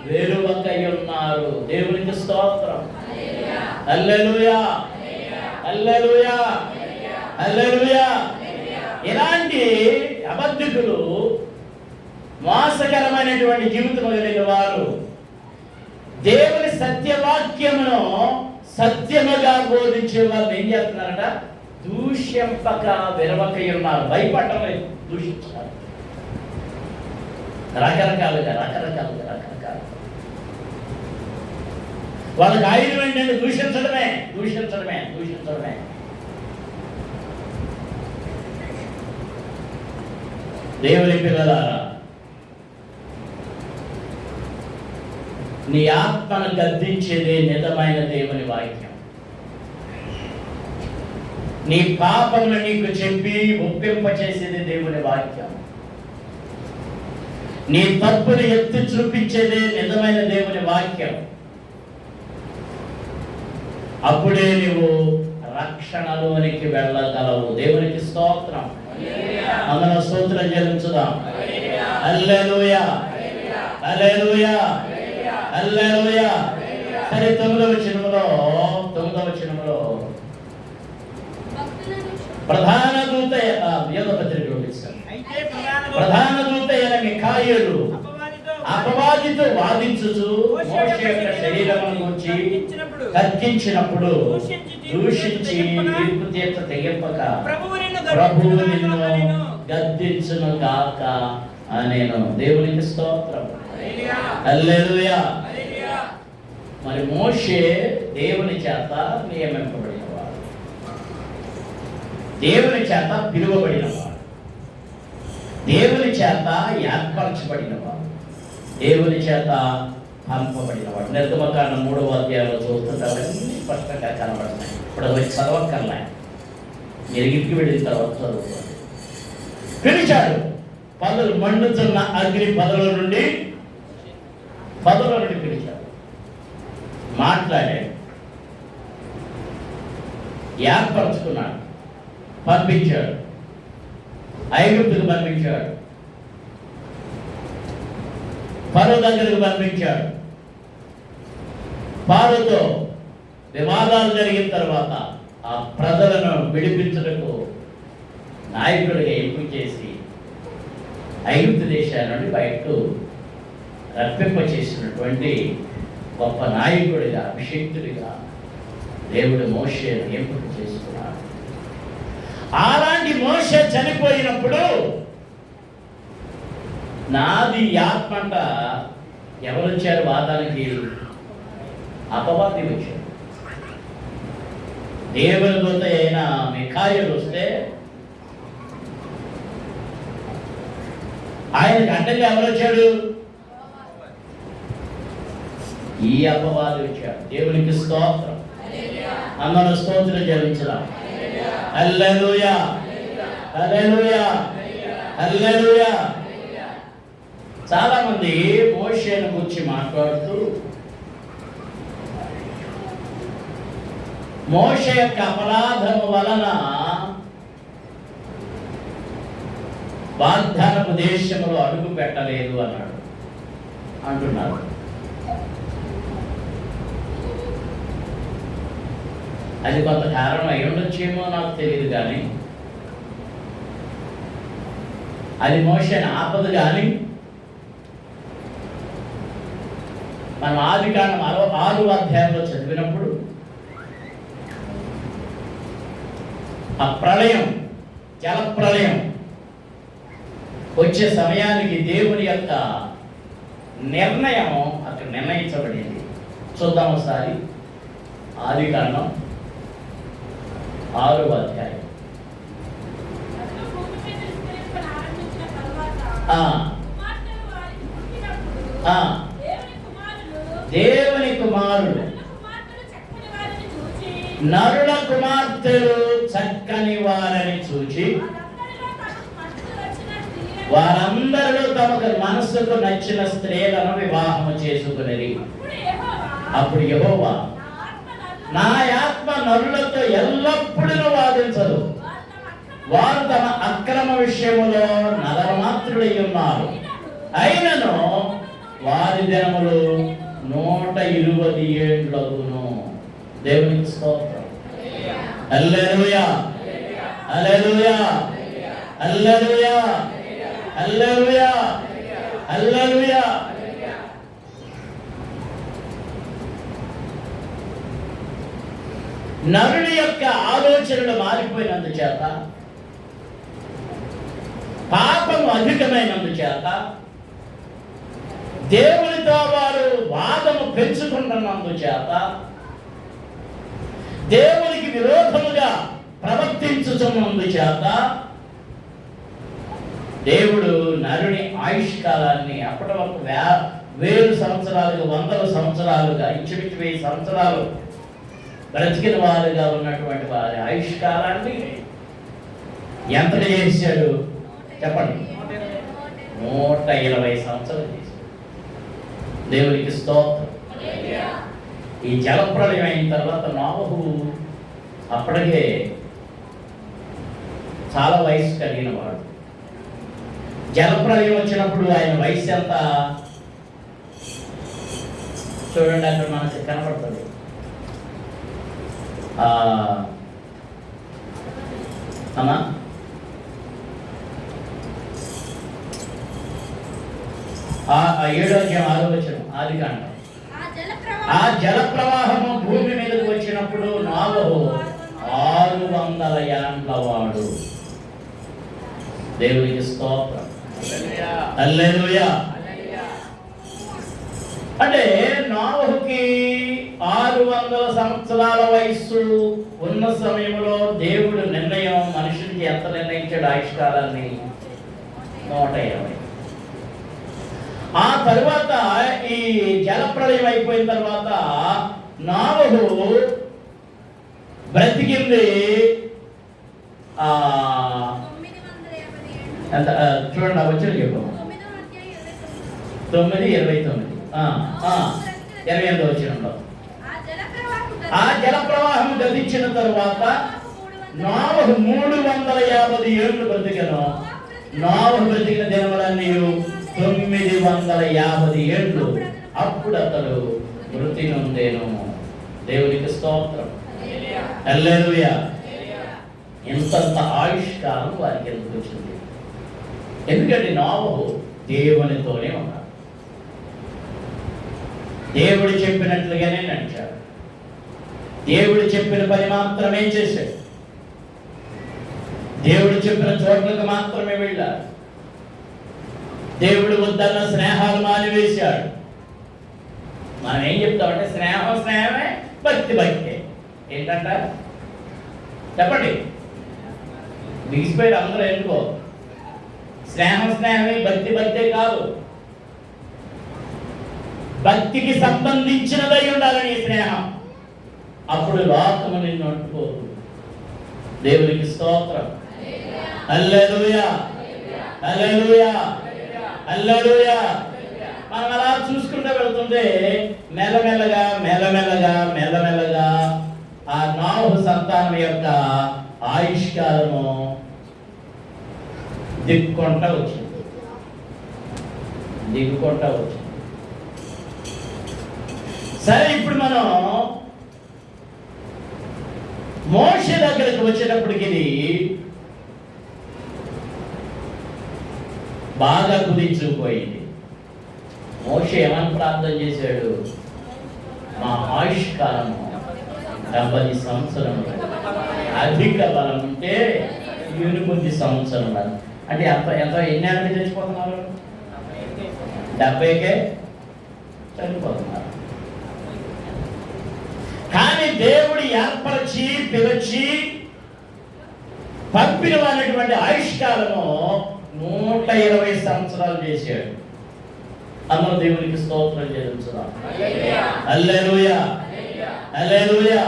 వెరువకై ఉన్నారు. దేవునికి స్తోత్రం. హల్లెలూయా, హల్లెలూయా, హల్లెలూయా. ఇలాంటి అబద్ధికులు, మోసకరమైనటువంటి జీవితం కలిగిన వారు దేవుని సత్యవాక్యమును సత్యముగా బోధించే వాళ్ళు ఏం చేస్తున్నారట? దూష్యంపక వెరవకై ఉన్నారు. భయపడటం లేదు, దూషించారు. రకరకాలుగా వాళ్ళకి ఆయుధం ఏంటంటే దూషించడమే. దేవుని పిల్లలారా, నీ ఆత్మను గద్దించేదే నిజమైన దేవుని వాక్యం. నీ పాపమును నీకు చెప్పి ఒప్పింపచేసేది దేవుని వాక్యం. నీ తప్పును ఎత్తి చూపించేదే నిజమైన దేవుని వాక్యం. అప్పుడే నువ్వు రక్షణలోనికి వెళ్ళగలవు. దేవునికి స్తోత్రం. అందులో స్తోత్రం చెల్లించుదాం. హల్లెలూయా, హల్లెలూయా, హల్లెలూయా. సరే, 9వ వచనములో ప్రధాన దూత అయిన మిఖాయేలు అపవాదితో వాదించుచు మోషే యొక్క శరీరమును గురించి తర్కించినప్పుడు దూషించి తీర్పు తీర్చ తెగింపక ప్రభువు నిన్ను గద్దించును గాక అనేను. దేవునికి స్తోత్రం. హల్లెలూయా. మరి మోషే దేవుని చేత నియమింపబడినవాడు, దేవుని చేత పిలువబడినవాడు, దేవుని చేత ఏర్పరచబడినవాడు, దేవుని చేత పంపబడినవాడు. నిర్గమకాండం 3వ అధ్యాయంలో చూస్తుంటామని స్పష్టంగా కనబడుతున్నాయి. ఇప్పుడు అది చదవక్కర్లే, మీరు ఇంటికి వెళ్ళిన తర్వాత చదువుకోండి. పిలిచాడు. మండుతున్న అగ్ని పదల నుండి పిలిచాడు. మాట్లాడాడు, ఏర్పరచుకున్నాడు, పంపించాడు, ఐగుప్తుకు పంపించాడు, ఫరో దగ్గరకు పంపించాడు. ఫరోతో వివాదాలు జరిగిన తర్వాత ఆ ప్రజలను విడిపించుటకు నాయకుడిగా ఎంపిక చేసి ఐగుప్తు దేశాల నుండి బయటకు రప్పింప చేసినటువంటి గొప్ప నాయకుడిగా, అభిషిక్తుడిగా దేవుడు మోషేను ఎంపిక చేసుకున్నాడు. అలాంటి మోషే చనిపోయినప్పుడు నాది ఆత్మంట ఎవరు వచ్చారు వాదానికి? అపవాది వచ్చాడు. దేవుని దూత అయిన మిఖాయేలు వస్తే ఆయనకు అడ్డంగా ఎవరు వచ్చాడు? ఈ అపవాది వచ్చాడు. దేవునికి స్తోత్రం. అందరూ స్తోత్రం చెల్లించరా. హల్లెలూయా, హల్లెలూయా, హల్లెలూయా. చాలా మంది మోషేను గురించి మాట్లాడుతూ మోషే యొక్క అపరాధము వలన వాగ్దానపు దేశంలో అడుగు పెట్టలేదు అంటున్నారు. అది కొంత కారణం అయి ఉండొచ్చేమో నాకు తెలియదు, కానీ అది మోషేను ఆపదు. కానీ మనం ఆదికాండం 6వ అధ్యాయంలో చదివినప్పుడు ఆ ప్రళయం, జల ప్రళయం వచ్చే సమయానికి దేవుని యొక్క నిర్ణయం అక్కడ నిర్ణయించబడింది. చూద్దాం ఒకసారి. ఆదికాండం 6వ అధ్యాయం. దేవుని కుమారుడు నరుల కుమార్తెలు చక్కని వారని చూచి వారందరిలో తమకు మనసుకు నచ్చిన స్త్రీలను వివాహము చేసుకునేది. అప్పుడు యెహోవా, నా ఆత్మ నరులతో ఎల్లప్పుడూ వాదించదు, వారు తమ అక్రమ విషయములో నరమాత్రులై ఉన్నారు. అయినను వారి దినములు 120 ఏండ్లగును. దేవునికి స్తోత్రం. హల్లెలూయా, హల్లెలూయా, హల్లెలూయా, హల్లెలూయా, హల్లెలూయా. నరుని యొక్క ఆలోచనలు మారిపోయినందుచేత, పాపము అధికమైనందుచేత, దేవునితో వారు వాదము పెంచుకుంటున్నందుచేత, దేవునికి విరోధముగా ప్రవర్తించుతున్నందుచేత దేవుడు నరుని ఆయుష్కాలాన్ని అప్పటి వరకు 1000 సంవత్సరాలుగా 100 సంవత్సరాలుగా ఇంచుమించు 1000 సంవత్సరాలు బ్రతికిన వారుగా ఉన్నటువంటి వారి ఆయుష్కాలాన్ని ఎంతగా చేశాడు చెప్పండి? 120 సంవత్సరాలు చేశాడు. దేవునికి స్తోత్రం. ఈ జలప్రళయం అయిన తర్వాత నోవహు అప్పటికే చాలా వయసు కలిగిన వాడు. జలప్రళయం వచ్చినప్పుడు ఆయన వయసు ఎంత చూడండి, అక్కడ మనకు కనపడుతుంది. అమ్మా 7వ అధ్యాయం 6వ వచనం, ఆదికాండం. ఆ జల ప్రవాహము భూమి మీదకు వచ్చినప్పుడు నోవహు 600 ఏండ్ల వాడు. దేవునికి స్తోత్రం. హల్లెలూయా. అంటే నోవహుకి 600 సంవత్సరాల వయస్సు ఉన్న సమయంలో దేవుడు నిర్ణయం మనుషునికి ఎంత నిర్ణయించాడు ఆయుష్కాలాన్ని? 120. ఆ తరువాత ఈ జలప్రళయం అయిపోయిన తర్వాత నోవహు బ్రతికింది చూడండి, వచ్చిన చెప్పు 9:29 28 వచ్చినంలో ఆ జల ప్రవాహం గతించిన తరువాత నోవహు 350 ఏళ్ళు బ్రతికెను. నోవహు బ్రతికిన దినములన్నీ 950 ఏళ్ళు. అప్పుడు అతడు మృతి నొందెను. దేవునికి స్తోత్రం. హల్లెలూయా. ఇంతంత ఆయుష్కాలం వారికి ఎందుకు వచ్చింది? ఎందుకంటే నోవహు దేవునితోనే ఉన్నాడు. దేవుడు చెప్పినట్లుగానే నడిచాడు. దేవుడు చెప్పిన పని మాత్రమే చేశాడు. దేవుడు చెప్పిన చోట్లకు మాత్రమే వెళ్ళాడు. దేవుడు వద్దన్న స్నేహాలు మానివేశాడు. మనం ఏం చెప్తామంటే స్నేహం స్నేహమే, భక్తి భక్తే. ఏంటంట చెప్పండి, బిగిసిపోయారు అందరూ. ఎందుకో స్నేహం స్నేహమే, భక్తి భక్తే కాదు. భక్తికి సంబంధించినదై ఉండాలని స్నేహం. అప్పుడు లోకము నిన్ను అంటుకోదు. దేవునికి స్తోత్రం. హల్లెలూయా, హల్లెలూయా, హల్లెలూయా. మనం అలా చూసుకుంటూ వెళ్తుంటే మెల్లమెల్లగా మెల్లమెల్లగా మెల్లమెల్లగా ఆ నోవహు సంతానం యొక్క ఆయుష్కాలము దిక్కుంటా వచ్చింది. సరే, ఇప్పుడు మనం మోషే దగ్గరకు వచ్చేటప్పటికి బాగా కుదించుకుపోయింది. మోషే ఏమని ప్రార్థన చేశాడు? మా ఆయుష్కాలము 70 సంవత్సరములు, అధిక బలం ఉంటే 8 సంవత్సరములు. అంటే ఎంత ఎన్ని ఏళ్ళకి చచ్చిపోతున్నారు? 70కే చనిపోతున్నారు. కానీ దేవుడు ఏర్పరిచి పిలిచి పంపిన వాళ్ళటువంటి ఆయుష్కాలము 120 సంవత్సరాలు చేశాడు. అందరూ దేవునికి స్తోత్రం చెల్లించుదాం. హల్లెలూయా, హల్లెలూయా.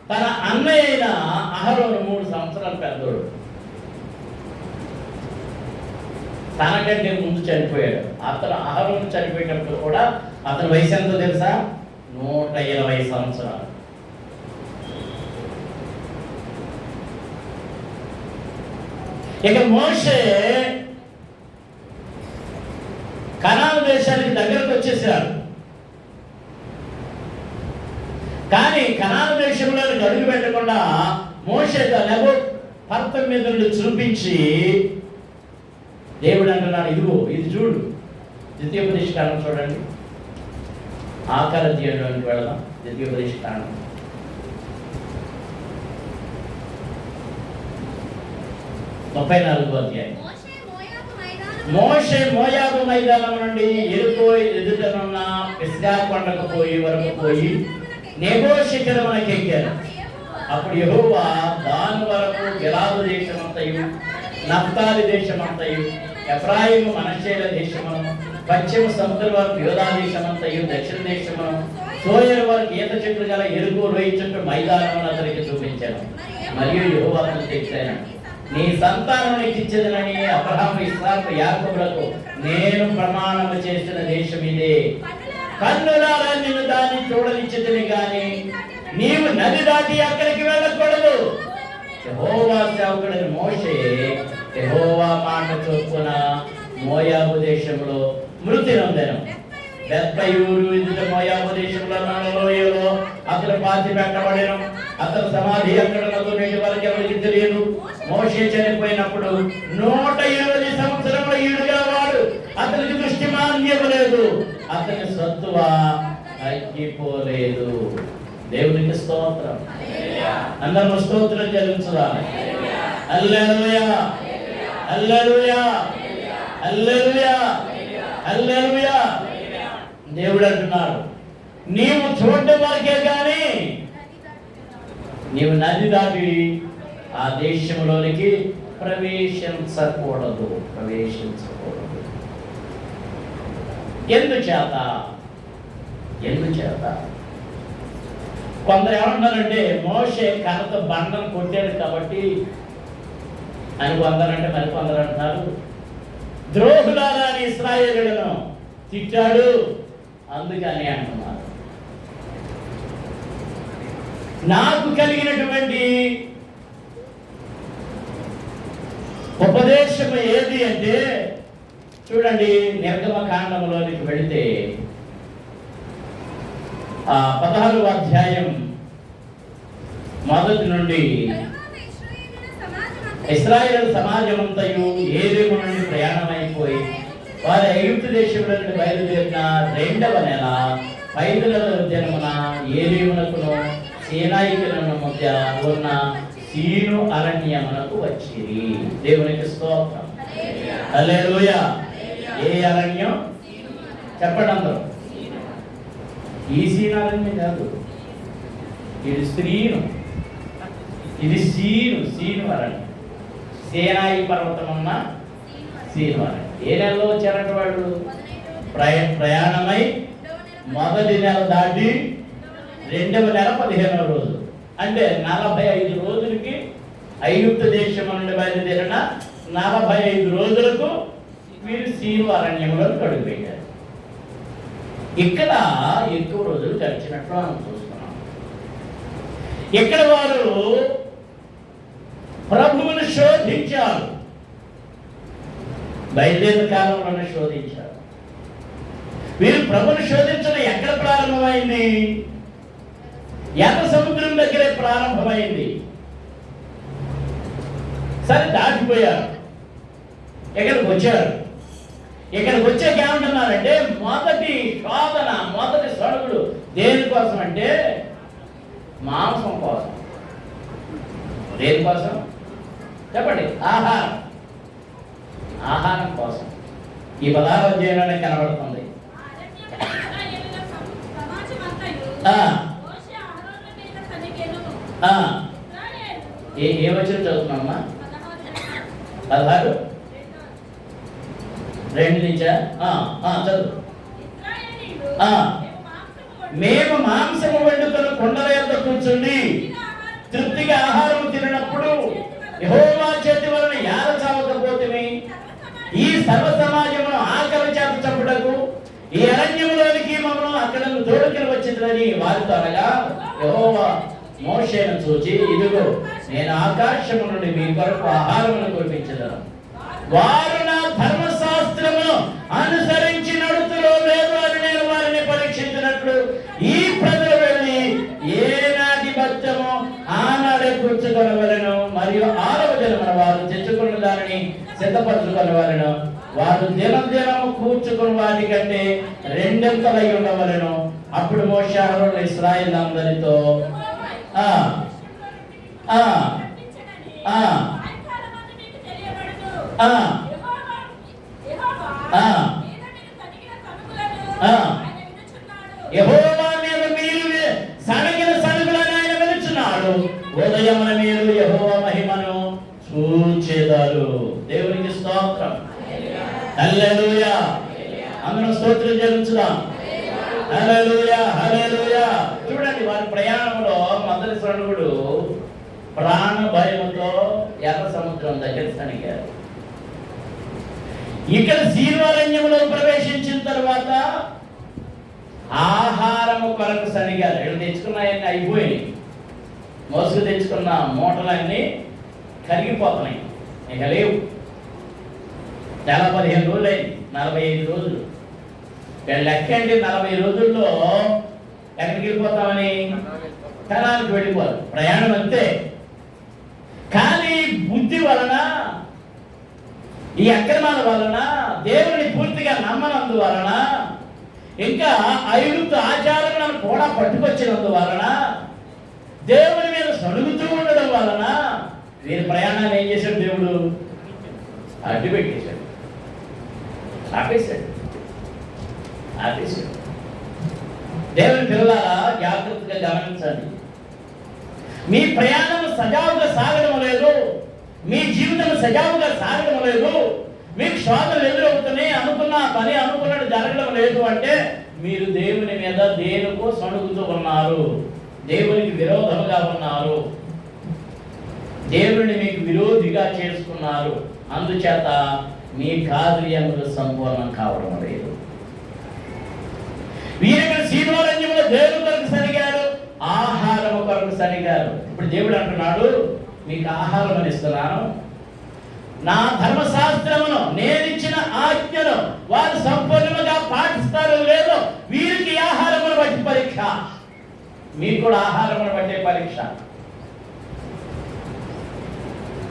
తన అన్నయ్య అయిన అహరోను 3 సంవత్సరాల పెద్దోడు. తనకంటే ముందు చనిపోయాడు. అతను అహరోను చనిపోయేటప్పుడు కూడా అతని వయసు ఎంతో తెలుసా? 120 సంవత్సరాలు. ఇక మోషే కనాను దేశానికి దగ్గరకు వచ్చేసాడు. కానీ కనాను దేశంలోనికి అడుగు పెట్టకుండా మోషే నెబో పర్వతం మీద నుండి చూపించి దేవుడు అంటున్నాడు, ఇదిగో ఇది చూడు. ద్వితీయోపదేశకాండం చూడండి, ఆకార అధ్యాయంలోనికి వెళదాం. ద్వితీయోపదేశకాండం 34వ అధ్యాయం. మోషే మోయాబు మైదానం నుండి ఎరుకో ఎదుటనున్న పిస్గా కొండకు పోయి నెబో శిఖరమునకు ఎక్కారు. అప్పుడు యెహోవా దాని వరకు గిలాదు దేశమంతయు, నఫ్తాలి దేశమంతయు, ఎఫ్రాయిము మనష్షేల దేశమును, పశ్చిమ సముద్రం వరకు యోదా దేశమంతయు, దక్షిణ దేశమును, సోయరు వరకు ఈత చెట్లు గల ఎరుకు రోయి చుట్టూ మైదానమును అతనికి చూపించాను. మరియు యెహోవా అతనితో చెప్పాను, నీ సంతానానికి ఇచ్చేదనని అబ్రహాము, ఇస్సాకు, యాకోబులకు నేను ప్రమాణము చేసిన దేశం ఇదే. కన్నులారా నిన్ను దాన్ని చూడనిచ్చేదని గాని నీవు నది దాటి అక్కడికి వెళ్ళకూడదు. యెహోవా సేవకుడైన మోషే యెహోవా మాట చొప్పున మోయాబు దేశంలో మృతి నొందెను. బెత్పయూరు ఎదుట మోయాబు దేశంలో లోయలో అతను పాతి పెట్టబడెను. అతని సమాధి అక్కడ నేటి వరకు ఎవరికి తెలియదు. మోషే చనిపోయినప్పుడు 120 సంవత్సరముల ఈడుగా వాడు. అతనికి దృష్టి మాన్యలేదు, అతని సత్తువ తగ్గిపోలేదు. దేవునికి స్తోత్రం. అందరూ స్తోత్రం చెల్లించుదాం. హల్లెలూయా, హల్లెలూయా, హల్లెలూయా, హల్లెలూయా. దేవుడు అంటున్నాడు, నీవు చూడటం వరకే కానీ నీవు నది దాటి ఆ దేశంలోనికి ప్రవేశించకూడదు. ఎందుచేత కొందరు ఏమంటారంటే మోషే కర్రతో బండను కొట్టాడు కాబట్టి అని కొందరంటే, మరి కొందరు అంటారు ద్రోహులారా అని ఇశ్రాయేలులను తిట్టాడు అందుకని అంటున్నారు. నాకు కలిగినటువంటి ఉపదేశం ఏది అంటే, చూడండి నిర్గమకాండంలోనికి వెళితే 16వ అధ్యాయం మొదటి నుండి ఇశ్రాయేలు సమాజమంతయు ఏలీము నుండి ప్రయాణమైపోయి వారు ఐగుప్తు దేశంలో నుండి బయలుదేరిన 2వ నెల 5వ దినమున ఏలీమునకును సీనాయికులను మధ్య ఉన్న సీను అరణ్యమునకు వచ్చిరి. దేవునికి స్తోత్రం. హల్లెలూయా. ఏ అరణ్యం చెప్పండి అందరూ. ఈ సీను అరణ్యం కాదు, ఇది స్త్రీను, ఇది సీను అరణ్యం. సీనాయి పర్వతం ఉన్న సీను అరణ్యం. ఏ నెలలో వచ్చారంటే వాళ్ళు ప్రయాణమై మొదటి నెల దాటి 2వ నెల 15వ రోజు, అంటే 45 రోజులకి ఐగుప్తు దేశం నుండి బయలుదేరిన 45 రోజులకు వీరు సీను అరణ్యంలో అడుగుపెట్టారు. ఇక్కడ ఎక్కువ రోజులు గడిచినట్లు మనం చూస్తున్నాం. ఇక్కడ వారు ప్రభువును శోధించారు, బయలుదేరిన కాలంలోనే శోధించారు. వీరు ప్రభువును శోధించడం ఎక్కడ ప్రారంభమైంది? ఎర్ర సముద్రం దగ్గరే ప్రారంభమైంది. సరే దాటిపోయారు, ఇక్కడికి వచ్చారు. ఇక్కడికి వచ్చాక ఏమంటున్నారంటే మొదటి శోధన, మొదటి సడుగుడు దేనికోసం అంటే మాంసం కోసం. దేనికోసం చెప్పండి? ఆహారం కోసం. ఈ 16వ అధ్యాయంలోనే కనబడుతుంది. ఏ వచ్చిన చదువుతున్నామ్మా? 16 2 నుంచా? చదువు. మేము మాంసము వండుకొని కొండల యొద్ద కూర్చుండి తృప్తిగా ఆహారం తినప్పుడు యెహోవా చేతి వలన యార చావకపోతేమి, ఈ సర్వ సమాజమును ఆకలి చేత చంపుటకు ఈ అరణ్యములోనికి మమ్మల్ని అక్కడ తోడుకొని వచ్చిందని వారితో అనగా, యెహోవా మోషేను చూచి, ఇదిగో నేను ఆకాశము నుండి మీ కొరకు ఆహారమును కురిపించెదను, వారు నా ధర్మశాస్త్రమును అనుసరించి నడుతులో లేదు అని నేను వారిని పరీక్షించినట్లు ఈ ప్రజలు వెళ్ళి ఏనాటి భక్తము ఆనాడే కూర్చుకొనవలెను, మరియు 6వ దినమున వారు తెచ్చుకున్న దానిని సిద్ధపరచుకొనవలెను, వారు దినము కూర్చుకున్న వాటికంటే 2 ఉండవలెను. అప్పుడు మోషే అహరోను ఇశ్రాయేలులందరితో యెహోవా మీద మీరు సణగిన సణుగులను ఆయన వెలుచున్నాడు, ఉదయమున మీరు యెహోవా మహిమను చూచెదరు. దేవునికి స్తోత్రం. హల్లెలూయా. అందరం స్తోత్రం చెల్లించుదాం. హల్లెలూయా, హల్లెలూయా. చూడండి, వారి ప్రయాణంలో మొదటి సణుగుడు ప్రాణ భయముతో ఎర్ర సముద్రం దగ్గర సణిగారు. ఇక్కడ సీనారణ్యంలో ప్రవేశించిన తర్వాత ఆహారము కొరకు సణిగారు. వీళ్ళు తెచ్చుకున్నాయన్నీ అయిపోయినాయి. మోసుకు తెచ్చుకున్న మూటలన్నీ కరిగిపోతున్నాయి, ఇక లేవు. చాలా 15 రోజులు అయింది, 45 రోజులు. లెక్కండి, 40 రోజుల్లో ఎక్కడికి వెళ్ళిపోతామని? కనానికి వెళ్ళిపోవాలి. ప్రయాణం అంతే. కానీ బుద్ధి వలన, ఈ అక్రమాల వలన, దేవుని పూర్తిగా నమ్మనందు వలన, ఇంకా ఐగుప్తు ఆచారాలను కూడా పట్టుకొచ్చినందు వలన, దేవుని మీద సడుగుతూ ఉండడం వలన వీరి ప్రయాణాన్ని ఏం చేశాడు? దేవుడు అడ్డు పెట్టేశాడు, ఆపేశాడు. దేవుని పిల్లలారా, జాగ్రత్తగా గమనించండి. మీ ప్రయాణం సజావుగా సాగడం లేదు, మీ జీవితం సజావుగా సాగడం లేదు, మీకు శోధనలు ఎదురవుతున్నాయి, అనుకున్న పని అనుకున్నట్టు జరగడం లేదు అంటే మీరు దేవుని మీద దేనికో సణుగుతూ ఉన్నారు, దేవునికి విరోధముగా ఉన్నారు, దేవుని మీకు విరోధిగా చేసుకున్నారు. అందుచేత మీ కార్యములు సంపూర్ణం కావడం లేదు. వీరు సీనారణ్యంలో దేవుని కొరకు సణిగారు, ఆహారం కొరకు సణిగారు. ఇప్పుడు దేవుడు అంటున్నాడు, మీకు ఆహారం అని ఇస్తున్నాను, నా ధర్మశాస్త్రమును, నేనిచ్చిన ఆజ్ఞను వారు సంపూర్ణంగా పాటిస్తారో లేదో వీరికి ఆహారమును బట్టి పరీక్ష, మీకు కూడా ఆహారమును బట్టే పరీక్ష.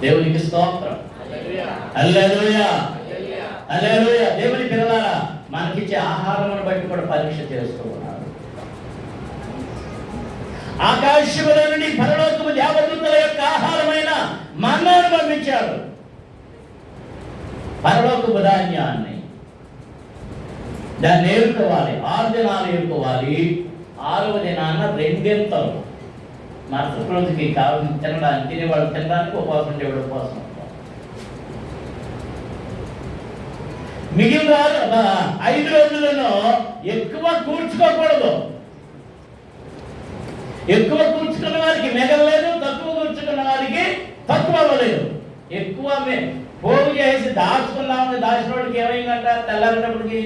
దేవునికి స్తోత్రం. హల్లెలూయా, హల్లెలూయా. దేవుని పిల్లలారా, మనకిచ్చే ఆహారమును బట్టి కూడా పరీక్ష చేస్తూ ఉన్నారు. ఆకాశములో నుండి పరలోకము దేవదూతల యొక్క ఆహారమైన మన్నాను పంపించాడు, పరలోకపు ధాన్యాన్ని. దాన్ని ఏరుకోవాలి, 6 దినాలు ఏరుకోవాలి. 6వ దినాన 2 మరుసటి రోజుకి కావాల్సిన తినడానికి, తినేవాళ్ళు తినడానికి, ఉపవాసం ఉండేవాడు ఉపవాసం. మిగిలిన 5 రోజులను ఎక్కువ కూర్చుకోకూడదు. ఎక్కువ కూర్చుకున్న వారికి మిగలలేదు, తక్కువ కూర్చుకున్న వారికి తక్కువ అవ్వలేదు. ఎక్కువ పోగు చేసి దాచుకున్నామని దాచిన వాడికి ఏమైందంట? తెల్లారినప్పటికి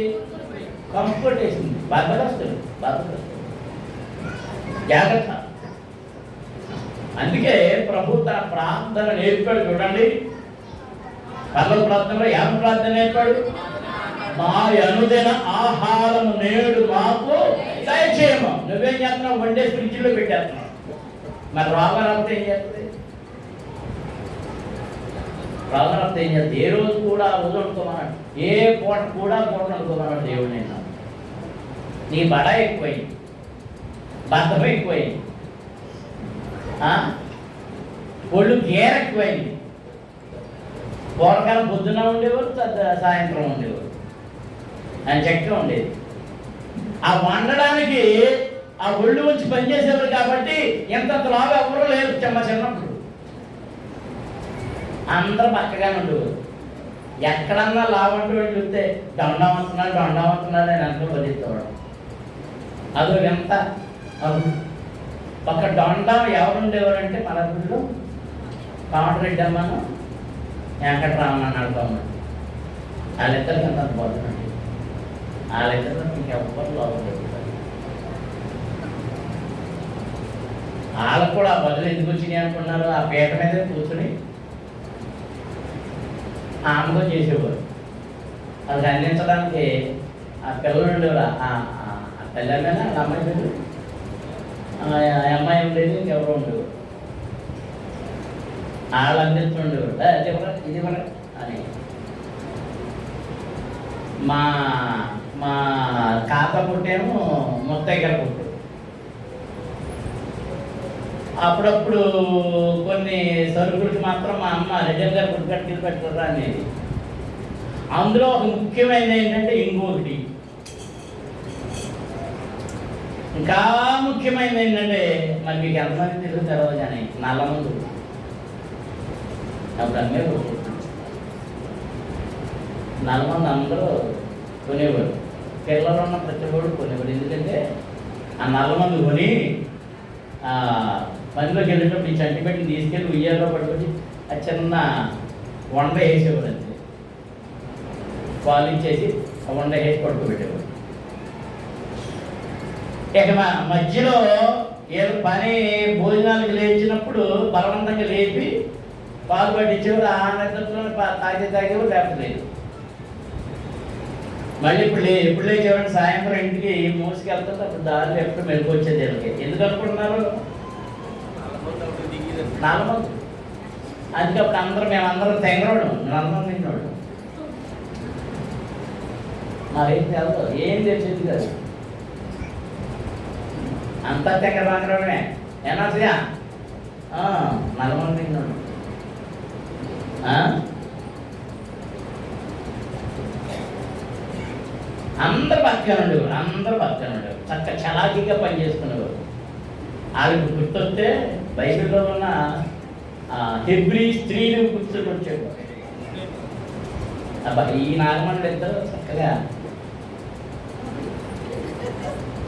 కంఫర్ట్ వేసింది, బద్దకొస్తుంది. జాగ్రత్త. అందుకే ప్రభు తన ప్రార్థన నేర్పాడు. చూడండి, పర్వ ప్రార్థనలో ఏమ ప్రార్థన నేర్పాడు? మా అనుదిన ఆహారం నేడు మాకు దయచేయము. నువ్వేం చేస్తున్నావు? వండేసి ఫ్రిడ్జ్లో పెట్టేస్తున్నావు. మరి రాగారంతా ఏం చేస్తుంది? రాగారంతా ఏం చేస్తుంది? ఏ రోజు కూడా రోజు అనుకోమన్నాడు, ఏ పూట కూడా పూట అనుకోమన్నాడు దేవుడు. నేను నీ బడ ఎక్కువైంది, బద్దం ఎక్కువైంది, ఒళ్ళు గేర ఎక్కువైంది. పూర్వకాలం పొద్దున ఉండేవారు, సాయంత్రం ఉండేవారు, అని చక్కగా ఉండేది. ఆ వండడానికి ఆ ఒళ్ళు వచ్చి పనిచేసేవారు కాబట్టి ఎంతంత లాగా ఎవరు లేరు. చిన్నప్పుడు అందరూ పక్కగానే ఉండేవారు. ఎక్కడన్నా లావంటి వాడు చూస్తే దొండమవుతున్నాడు అని అనుకుని వదిలేవాడు. అదో ఎంత అవును. ఒక దొండం ఎవరుండేవారంటే మన ఊళ్ళో కామరెడ్డి అమ్మను వెంకటరామన్ అని అడుగుతామన్నాడు. వాళ్ళిద్దరికి ఎంత పోతుందండి. వాళ్ళిద్దరు ఇంకెవ్వరు లోపల వాళ్ళకు కూడా బదులు ఎందుకు వచ్చినాయి అనుకున్నారు. ఆ పీట మీద కూర్చుని ఆమెతో చేసేవారు. అది అందించడానికి ఆ పిల్లలు ఉండేవారు. ఆ పిల్లల మీద వాళ్ళ అమ్మాయి పేరు అమ్మాయి ఉండేది, ఇంకెవరో ఉండేవారు. వాళ్ళు అందిస్తుండేవారు. అది ఇవ్వరా ఇది ఇవ్వరా అని. మా మా ఖాతా పుట్టేమో ముత్తయ్య గారు పుట్టు. అప్పుడప్పుడు కొన్ని సరుకులకి మాత్రం మా అమ్మ రెడ్డి గారు పుట్టుకట్టు పెట్టరా అనేది. అందులో ఒక ముఖ్యమైనది ఏంటంటే ఇంకొకటి, ఇంకా ముఖ్యమైనది ఏంటంటే మరి మీకు ఎంతమంది తెలుగు తెలవదు కానీ నల్లమందు అప్పుడు అమ్మే నల్లమంది అందరూ కొనేవారు. పిల్లలు ఉన్న ప్రతి వాడు కొనేవాడు. ఎందుకంటే ఆ నల్లమందు కొని పనిలోకి వెళ్ళేటప్పుడు ఈ చంటి పెట్టి తీసుకెళ్ళి ఉయ్యాల్లో పట్టుకొని ఆ చిన్న వండ వేసేవాడు. అంతే పాలు ఇచ్చేసి ఆ వండ వేసి పడుకోబెట్టేవాడు. ఇక మధ్యలో ఏదో పని భోజనాలకు లేచినప్పుడు బలవంతంగా లేపి పాలు పట్టించేవారు. ఆ నిద్రలో తాగేవారు, లేకపోతే లేదు. మళ్ళీ ఎప్పుడు లేచేవాడు సాయంత్రం ఇంటికి మోసుకెళ్తుంది. అప్పుడు దారిలో ఎప్పుడు మెరుగు వచ్చేది వీళ్ళకి. ఎందుకు అనుకుంటున్నారు? నల్లమంది. అందుకే అప్పుడు మేమందరం తెంగరోడు, నల్లమంది తిన్నాడు. మాకేం తెలదు, ఏం తెలిసేది కాదు. అంతా తెంగ రంగరోడమే. ఏనాసియా నల్లమంది తిన్నాడు. అందరూ బతిగా ఉండేవారు. చక్కగా చలాకీగా పనిచేసుకునేవారు. వాళ్ళకి గుర్తొస్తే బైబిల్లో ఉన్న హెబ్రీ స్త్రీలు గుర్తుకు వచ్చేవారు. అబ్బా ఈ నాగమండలి ఇద్దరు చక్కగా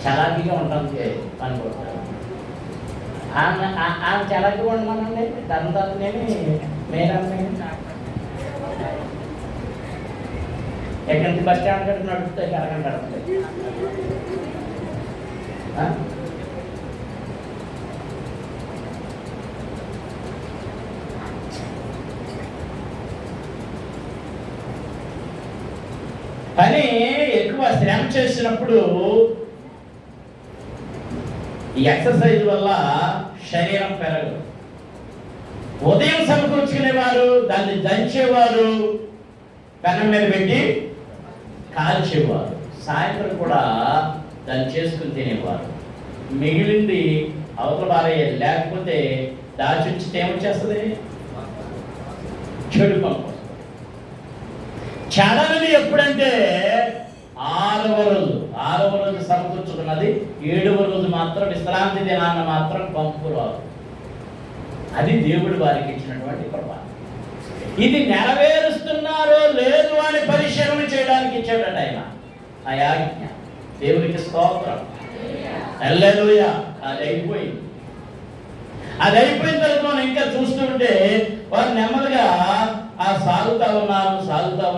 చలాకీగా ఉండడానికి పని కొడతారు. ఆమె చలాకీగా ఉండమనండి. దంతాన్ని మేరమ్మే ఎక్కడి నుంచి బస్ స్టాండ్ కట్టి నడుపుతాయి అరగంట నడుపుతాయి. పని ఎక్కువ శ్రమ చేసినప్పుడు ఈ ఎక్సర్సైజ్ వల్ల శరీరం పెరగదు. ఉదయం సమకూర్చుకునేవారు, దాన్ని దంచేవారు, పెనం మీద పెట్టి కాల్చేవారు. సాయంత్రం కూడా దాన్ని చేసుకుని తినేవారు. మిగిలింది అవతల పారేయాలి. లేకపోతే దాచిచ్చితే ఏమొచ్చేస్తుంది? చెడు పంపు. చెడనిది ఎప్పుడంటే ఆరవ రోజు సమకూర్చుకున్నది. 7వ రోజు మాత్రం విశ్రాంతి దినాన్న మాత్రం పంపు రాదు. అది దేవుడు వారికి ఇచ్చినటువంటి కృప. ఇది నెరవేరుస్తున్నారో లేదు అని పరిశీలన చేయడానికి ఇచ్చాడట ఆయన ఆ యాజ్ఞ. దేవునికి స్తోత్రం. హల్లెలూయా. అది అయిపోయిన తర్వాత మనం ఇంకా చూస్తుంటే వారు నెమ్మదిగా సాగుతా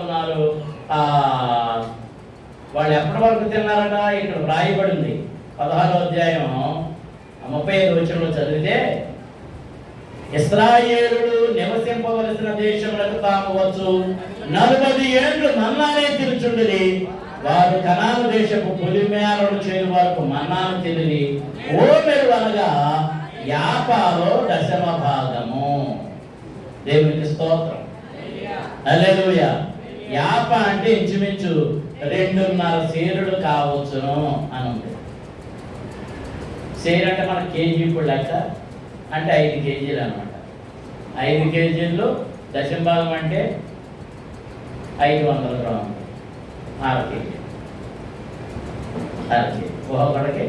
ఉన్నారు. వాళ్ళు ఎప్పటి వరకు తిన్నారట? ఇక్కడ వ్రాయబడింది 16వ అధ్యాయం 35వ వచనంలో చదివితే, ఇశ్రాయేలులు నివసింపవలసిన దేశములకు తాము వచ్చు 40 ఏళ్ళు మన్నానే తిరుచుండిరి. వారు కనాను దేశపు పొలిమేరలు చేరు వరకు మన్నాను తిరిగి ఓమెరు అనగా యాపాలో 10వ భాగము. దేవునికి స్తోత్రం. హల్లెలూయా. యాప అంటే ఇంచుమించు 2.5 సేరులు కావచ్చును అని ఉంది. సేరు అంటే మన కేజీ ఇప్పుడు లెక్క అంటే 5 కేజీలు అనమాట. 5 కేజీల్లో 10వ భాగం అంటే 500 గ్రాములు. 6 కేజీ ఒక్కొక్కడికి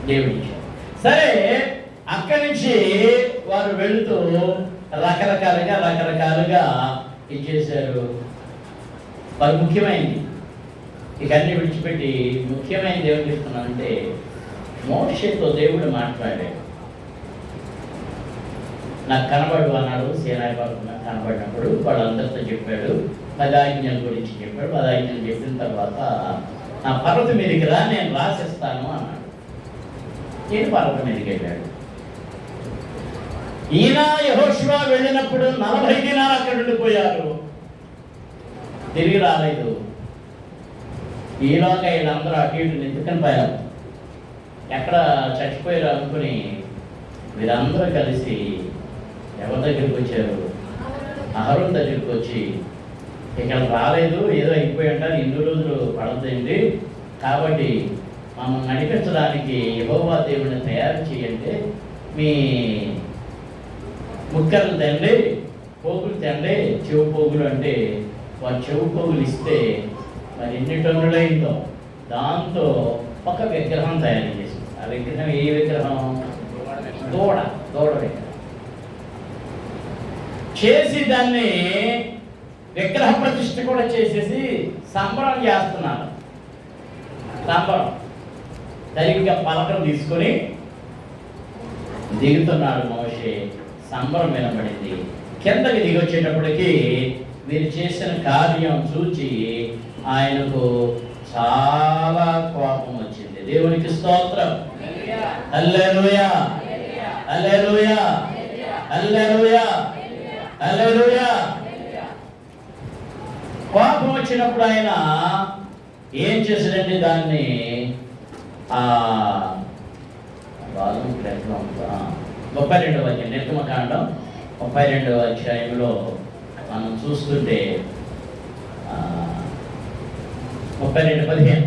దేవుడి. సరే, అక్కడి నుంచి వారు వెళుతూ రకరకాలుగా ఇచ్చేశారు. మరి ముఖ్యమైనది ఇక అన్ని విడిచిపెట్టి ముఖ్యమైనది ఏమని చెప్తున్నానంటే, మోషేతో దేవుడు మాట్లాడాడు. నాకు కనబడు అన్నాడు. సీనాయి పర్వతం కనబడినప్పుడు వాళ్ళందరితో చెప్పాడు, 10 ఆజ్ఞల గురించి చెప్పాడు. 10 ఆజ్ఞలు చెప్పిన తర్వాత నా పర్వతం మీదకి రా, నేను రాసిస్తాను అన్నాడు. ఈయన పర్వతం మీదకి వెళ్ళాడు. ఈయన యెహోషువ వెళ్ళినప్పుడు 40 దినాలు అక్కడ ఉండిపోయారు, తిరిగి రాలేదు. ఈలోగా వీళ్ళందరూ అటు ఇటు నెత్తుకొని పోయారు, ఎక్కడ చచ్చిపోయారు అనుకుని వీరందరూ కలిసి ఎవరి దగ్గరికి వచ్చారు? అహరోను దగ్గరికి వచ్చి, ఇక్కడ రాలేదు, ఏదో అయిపోయి అంటారు, 2 రోజులు పడుతుంది, కాబట్టి మమ్మల్ని నడిపించడానికి యెహోవా దేవుడిని తయారు చేయండి, మీ ముక్కలు తండి, పోగులు తండి. చెవు పోగులు అంటే వారు చెవు పోగులు ఇస్తే మరి ఎన్ని టన్నులైందో దాంతో ఒక విగ్రహం తయారు చేసింది. ఆ విగ్రహం ఏ విగ్రహం? దూడ విగ్రహం చేసి దాన్ని విగ్రహ ప్రతిష్ఠ కూడా చేసేసి సంబరం చేస్తున్నారు. సంబరం సరిగ్గా పలకలు తీసుకొని దిగుతున్నాడు మోషే. సంబరం వినబడింది. కిందకి దిగి వచ్చేటప్పటికి వీరు చేసిన కార్యం చూచి ఆయనకు చాలా కోపం వచ్చింది. దేవునికి స్తోత్రం. హల్లెలూయా, హల్లెలూయా, హల్లెలూయా, హల్లెలూయా. కోపం వచ్చినప్పుడు ఆయన ఏం చేశాడంటే దాన్ని 32వ అధ్యాయం, నిర్గమకాండం 32వ అధ్యాయంలో మనం చూస్తుంటే 32:15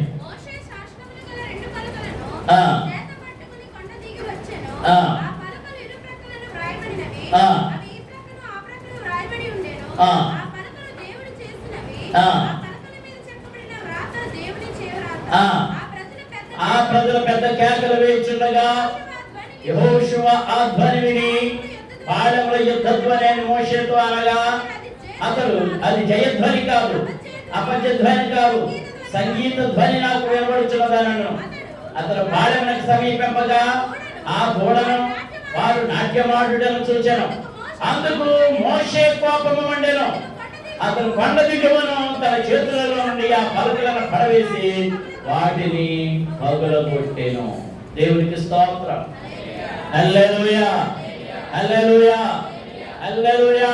ఆ ప్రజలు పెద్ద కేకలు వేయుచుండగా యెహోషువ ఆ ధ్వని విని పాళెంలో యుద్ధధ్వని అని మోషేతో అనగా, అతడు అది జయధ్వని కాదు, అపజధ్వని కాదు, సంగీత ధ్వని నాకు వినబడుచున్నదనను. అతడు పాళెమునకు సమీపింపగా ఆ దూడను వారు నాట్యమాడుటను చూచెను. అందుకు మోషే కోపము మండెను. అతను కొండ దిగువను తన చేతులలో నుండి ఆ పలకలను పడవేసి వాటిని పగులగొట్టెను. దేవునికి స్తోత్రం. హల్లెలూయా, హల్లెలూయా, హల్లెలూయా,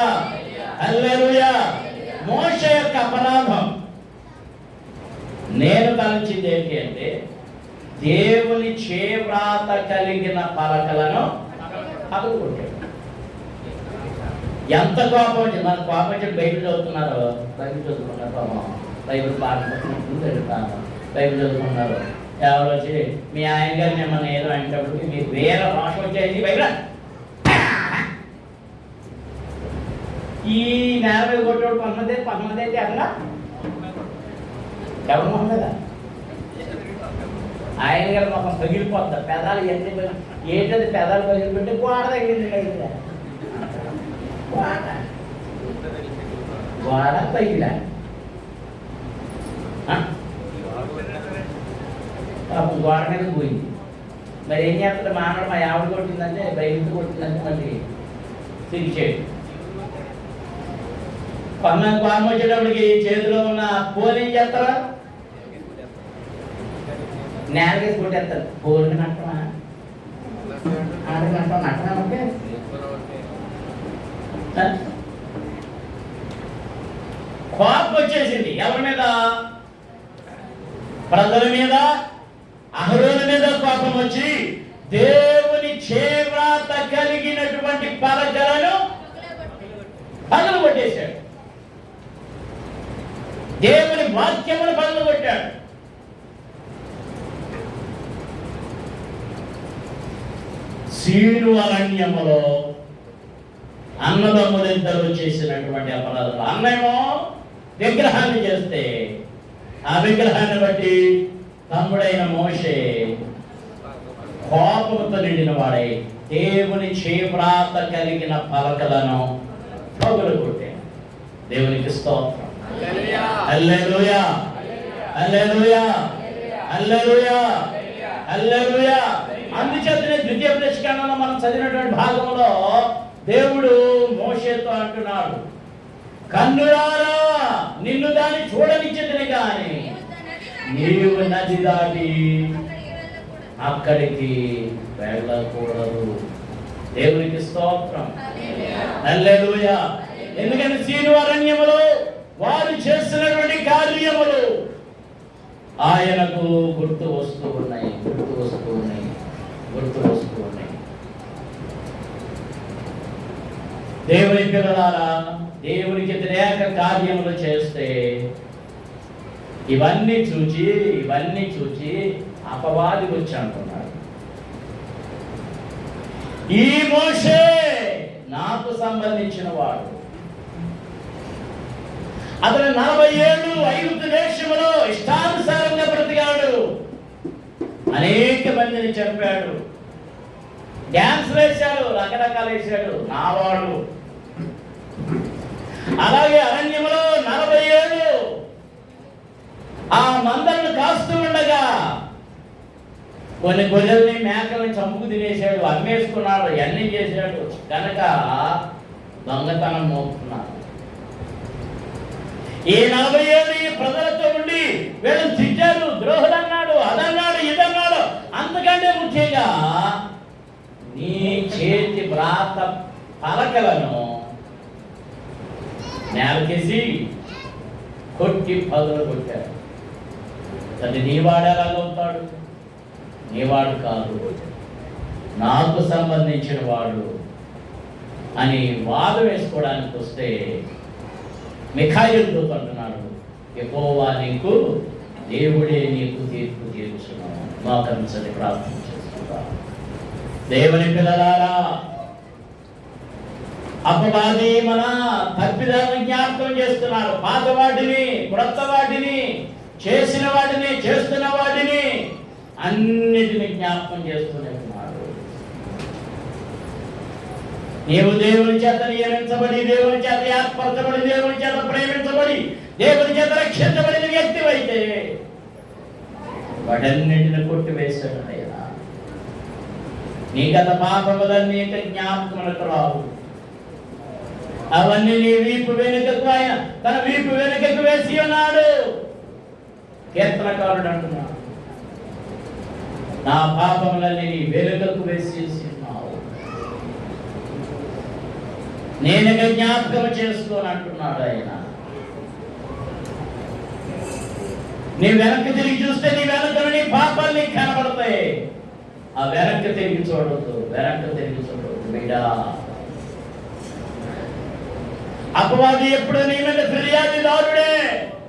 హల్లెలూయా. మోషే యొక్క అపరాధం నేను తలంచింది ఏంటి అంటే, దేవుని చేవ్రాత కలిగిన పలకలను పగలగొట్టాడు. ఎంత కోపం వచ్చింది! మన కోపం వచ్చి బైబిల్ చదువుతున్నారు, బైబిల్ చదువుకున్నారు, బైబిల్ పాఠం బైబిల్ చదువుకున్నారు. ఎవరు వచ్చి మీ ఆయన గారు మిమ్మల్ని ఏదో అనేటప్పటికి మీకు వేరే భాష వచ్చేది బైబిల్ ఈ నేల మీద కొట్టేవాడు పన్నదే అక్కడ ఎవరు మొహమ్మదా ఆయన గారు మొత్తం పగిలిపోతారు. పెదాలు ఎన్ని ఏంటది? పెదాలు పగిలిపెట్టి గోడ తగిలింది. గోడ పగిలా పాపం గోడ మీద పోయింది. మరి ఏం చేస్తాడు మానవుడు? మా ఆవిడ కొట్టిందంటే బయట కొట్టిందంటే మళ్ళీ తిరిచేడు. కొంతమంది కోపం వచ్చేటప్పటికి చేతిలో ఉన్న పోలు ఏం చేస్తారా? నేలకేసి కొట్టేస్తారు. పోలుకి నట్టమా? ఆడకి నట్టం నట్టమంటే కోపం వచ్చేసింది. ఎవరి మీద? ప్రజల మీద, అహరోను మీద కోపం వచ్చి దేవుని చేవ్రాత కలిగినటువంటి పలకలను పగలగొట్టేశాడు. దేవుని వాక్యమును పగలగొట్టాడు. సీను అరణ్యములో అన్నదమ్ములిద్దరూ చేసినటువంటి అపరాధాలు. అన్నేమో విగ్రహాన్ని చేస్తే ఆ విగ్రహాన్ని బట్టి తమ్ముడైన మోషే కోపంతో నిండిన వాడై దేవుని చేవ్రాత కలిగిన పలకలను పగులగొట్టాను. దేవునికి స్తోత్రం. హల్లెలూయా, హల్లెలూయా, హల్లెలూయా, హల్లెలూయా. అందుచేతనే ద్వితీయ దశకాండంలో మనం చదివినటువంటి భాగంలో దేవుడు మోషేతో అంటున్నాడు, కన్నులారా నిన్ను దాన్ని చూడనిచ్చేదని కానీ నీవు నది దాటి అక్కడికి వెళ్ళకూడదు. దేవునికి స్తోత్రం. హల్లెలూయా. ఎందుకంటే సీను అరణ్యములో వారు చేస్తున్నటువంటి కార్యములు ఆయనకు గుర్తు వస్తూ ఉన్నాయి. దేవుని పిల్లలారా, దేవునికి వ్యతిరేక కార్యములు చేస్తే ఇవన్నీ చూచి అపవాది వచ్చి అంటున్నాడు, ఈ మోషే నాకు సంబంధించిన వాడు. అతను 40 ఏళ్ళు ఐగుప్తు దేశంలో ఇష్టానుసారంగా బ్రతికాడు, అనేక మందిని చంపాడు, డ్యాన్స్ వేశాడు, రకరకాలు వేశాడు, నావాడు. అలాగే అరణ్యంలో 40 ఏళ్ళు ఆ మందలను కాస్తూ ఉండగా కొన్ని గొర్రెల్ని మేకల్ని చంపుకు తినేశాడు, అమ్మేసుకున్నాడు, అన్నీ చేశాడు. కనుక దొంగతనం మోపుతున్నాడు. ఈ 40 ఏళ్ళు ఈ ప్రజలతో ఉండి వీళ్ళని తిట్టాడు, ద్రోహులన్నాడు, అదన్నాడు, ఇదన్నాడు. అంతకంటే ముఖ్యంగా నీ చేతి వ్రాత పలకలను నేలకేసి కొట్టి పగలగొట్టాడు. అది నీవాడు ఎలాగవుతాడు? నీవాడు కాదు, నాకు సంబంధించిన వాడు అని వాదం వేసుకోవడానికి వస్తే మిఖాయిలతో అంటున్నాడు, యెహోవా నీకు దేవుడే నీకు తీర్పు తీర్చున్నాను. మోకరించండి, ప్రార్థన చేసుకుందాం. దేవుని పిల్లలారా, అపవాది మన తప్పిదాలను జ్ఞాపకం చేస్తున్నాడు. పాత వాటిని, క్రొత్త వాటిని, చేసిన వాటిని, చేస్తున్న వాటిని అన్నిటిని జ్ఞాపకం చేస్తూనే ఉన్నాడు. నీవు దేవుని చేత నియమించబడి, దేవుని చేత ఏర్పరచబడి, దేవుని చేత ప్రేమించబడి, దేవుని చేత రక్షించబడిన వ్యక్తివైతే వాటన్నిటిని కొట్టివేశాడు అయ్యా. నీ గత పాపములన్నీ జ్ఞాపకములకు రావు. అవన్నీ నీ వీపు వెనుకకు ఆయన తన వీపు వెనుకకు వేసి ఉన్నాడు. కీర్తనకారుడు అంటున్నాడు, నా పాపములన్నీ నీ వెనుకకు వేసి ఉన్నావు, నేనుగా జ్ఞాపకం చేసుకోని అంటున్నాడు ఆయన. నీ వెనక్కి తిరిగి చూస్తే నీ వెనకను నీ పాపాలు నీకు కనబడతాయి. ఆ వెనక్కి తిరిగి చూడొద్దు బిడ్డా. అపవాది ఎప్పుడు నీ మీద ఫిర్యాదుదారుడే,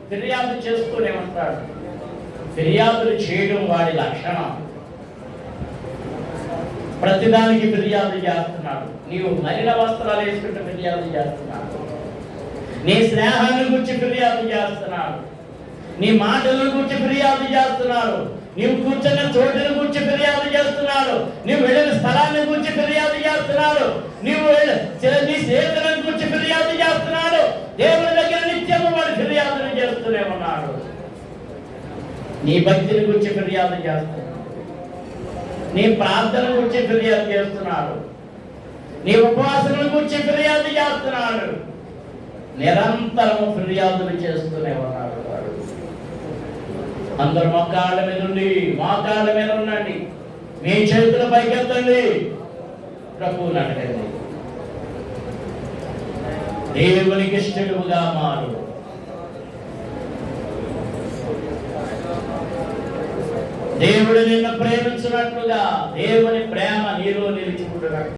ఫిర్యాదు చేస్తూనే ఉంటాడు. ఫిర్యాదులు చేయడం వాడి లక్షణం. ప్రతిదానికి ఫిర్యాదు చేస్తున్నాడు. నీవు మలిన వస్త్రాలు వేసుకుంటూ ఫిర్యాదు చేస్తున్నాడు. నీ స్నేహాన్ని గురించి ఫిర్యాదు చేస్తున్నాడు. నీ మాటలను గురించి ఫిర్యాదు చేస్తున్నాడు. నీవు కూర్చున్న చోటును గురించి ఫిర్యాదు చేస్తున్నాడు. నీవు వెళ్ళిన స్థలాన్ని గురించి ఫిర్యాదు చేస్తున్నాడు. నీవు నీ స్నేహితులను గురించి ఫిర్యాదు చేస్తున్నాడు. దేవుని దగ్గర నిత్యము వాడు ఫిర్యాదులు చేస్తూనే ఉన్నాడు. నీ భక్తిని గురించి ఫిర్యాదు చేస్తున్నాడు. నీ ప్రార్థన గురించి ఫిర్యాదు చేస్తున్నాడు. నీ ఉపవాసముల గురించి ఫిర్యాదు చేస్తున్నాడు. నిరంతరము ఫిర్యాదులు చేస్తూనే ఉన్నాడు వాడు. అందరూ మోకాళ్ళ మీద ఉండండి, మీ చేతుల పైకెత్తండి, ప్రభువుని అడగండి. దేవునికి ఇష్టడుగా మారు. దేవుడు నిన్ను ప్రేమించినట్లుగా దేవుని ప్రేమ నీలో నిలిచిపోతున్నట్టు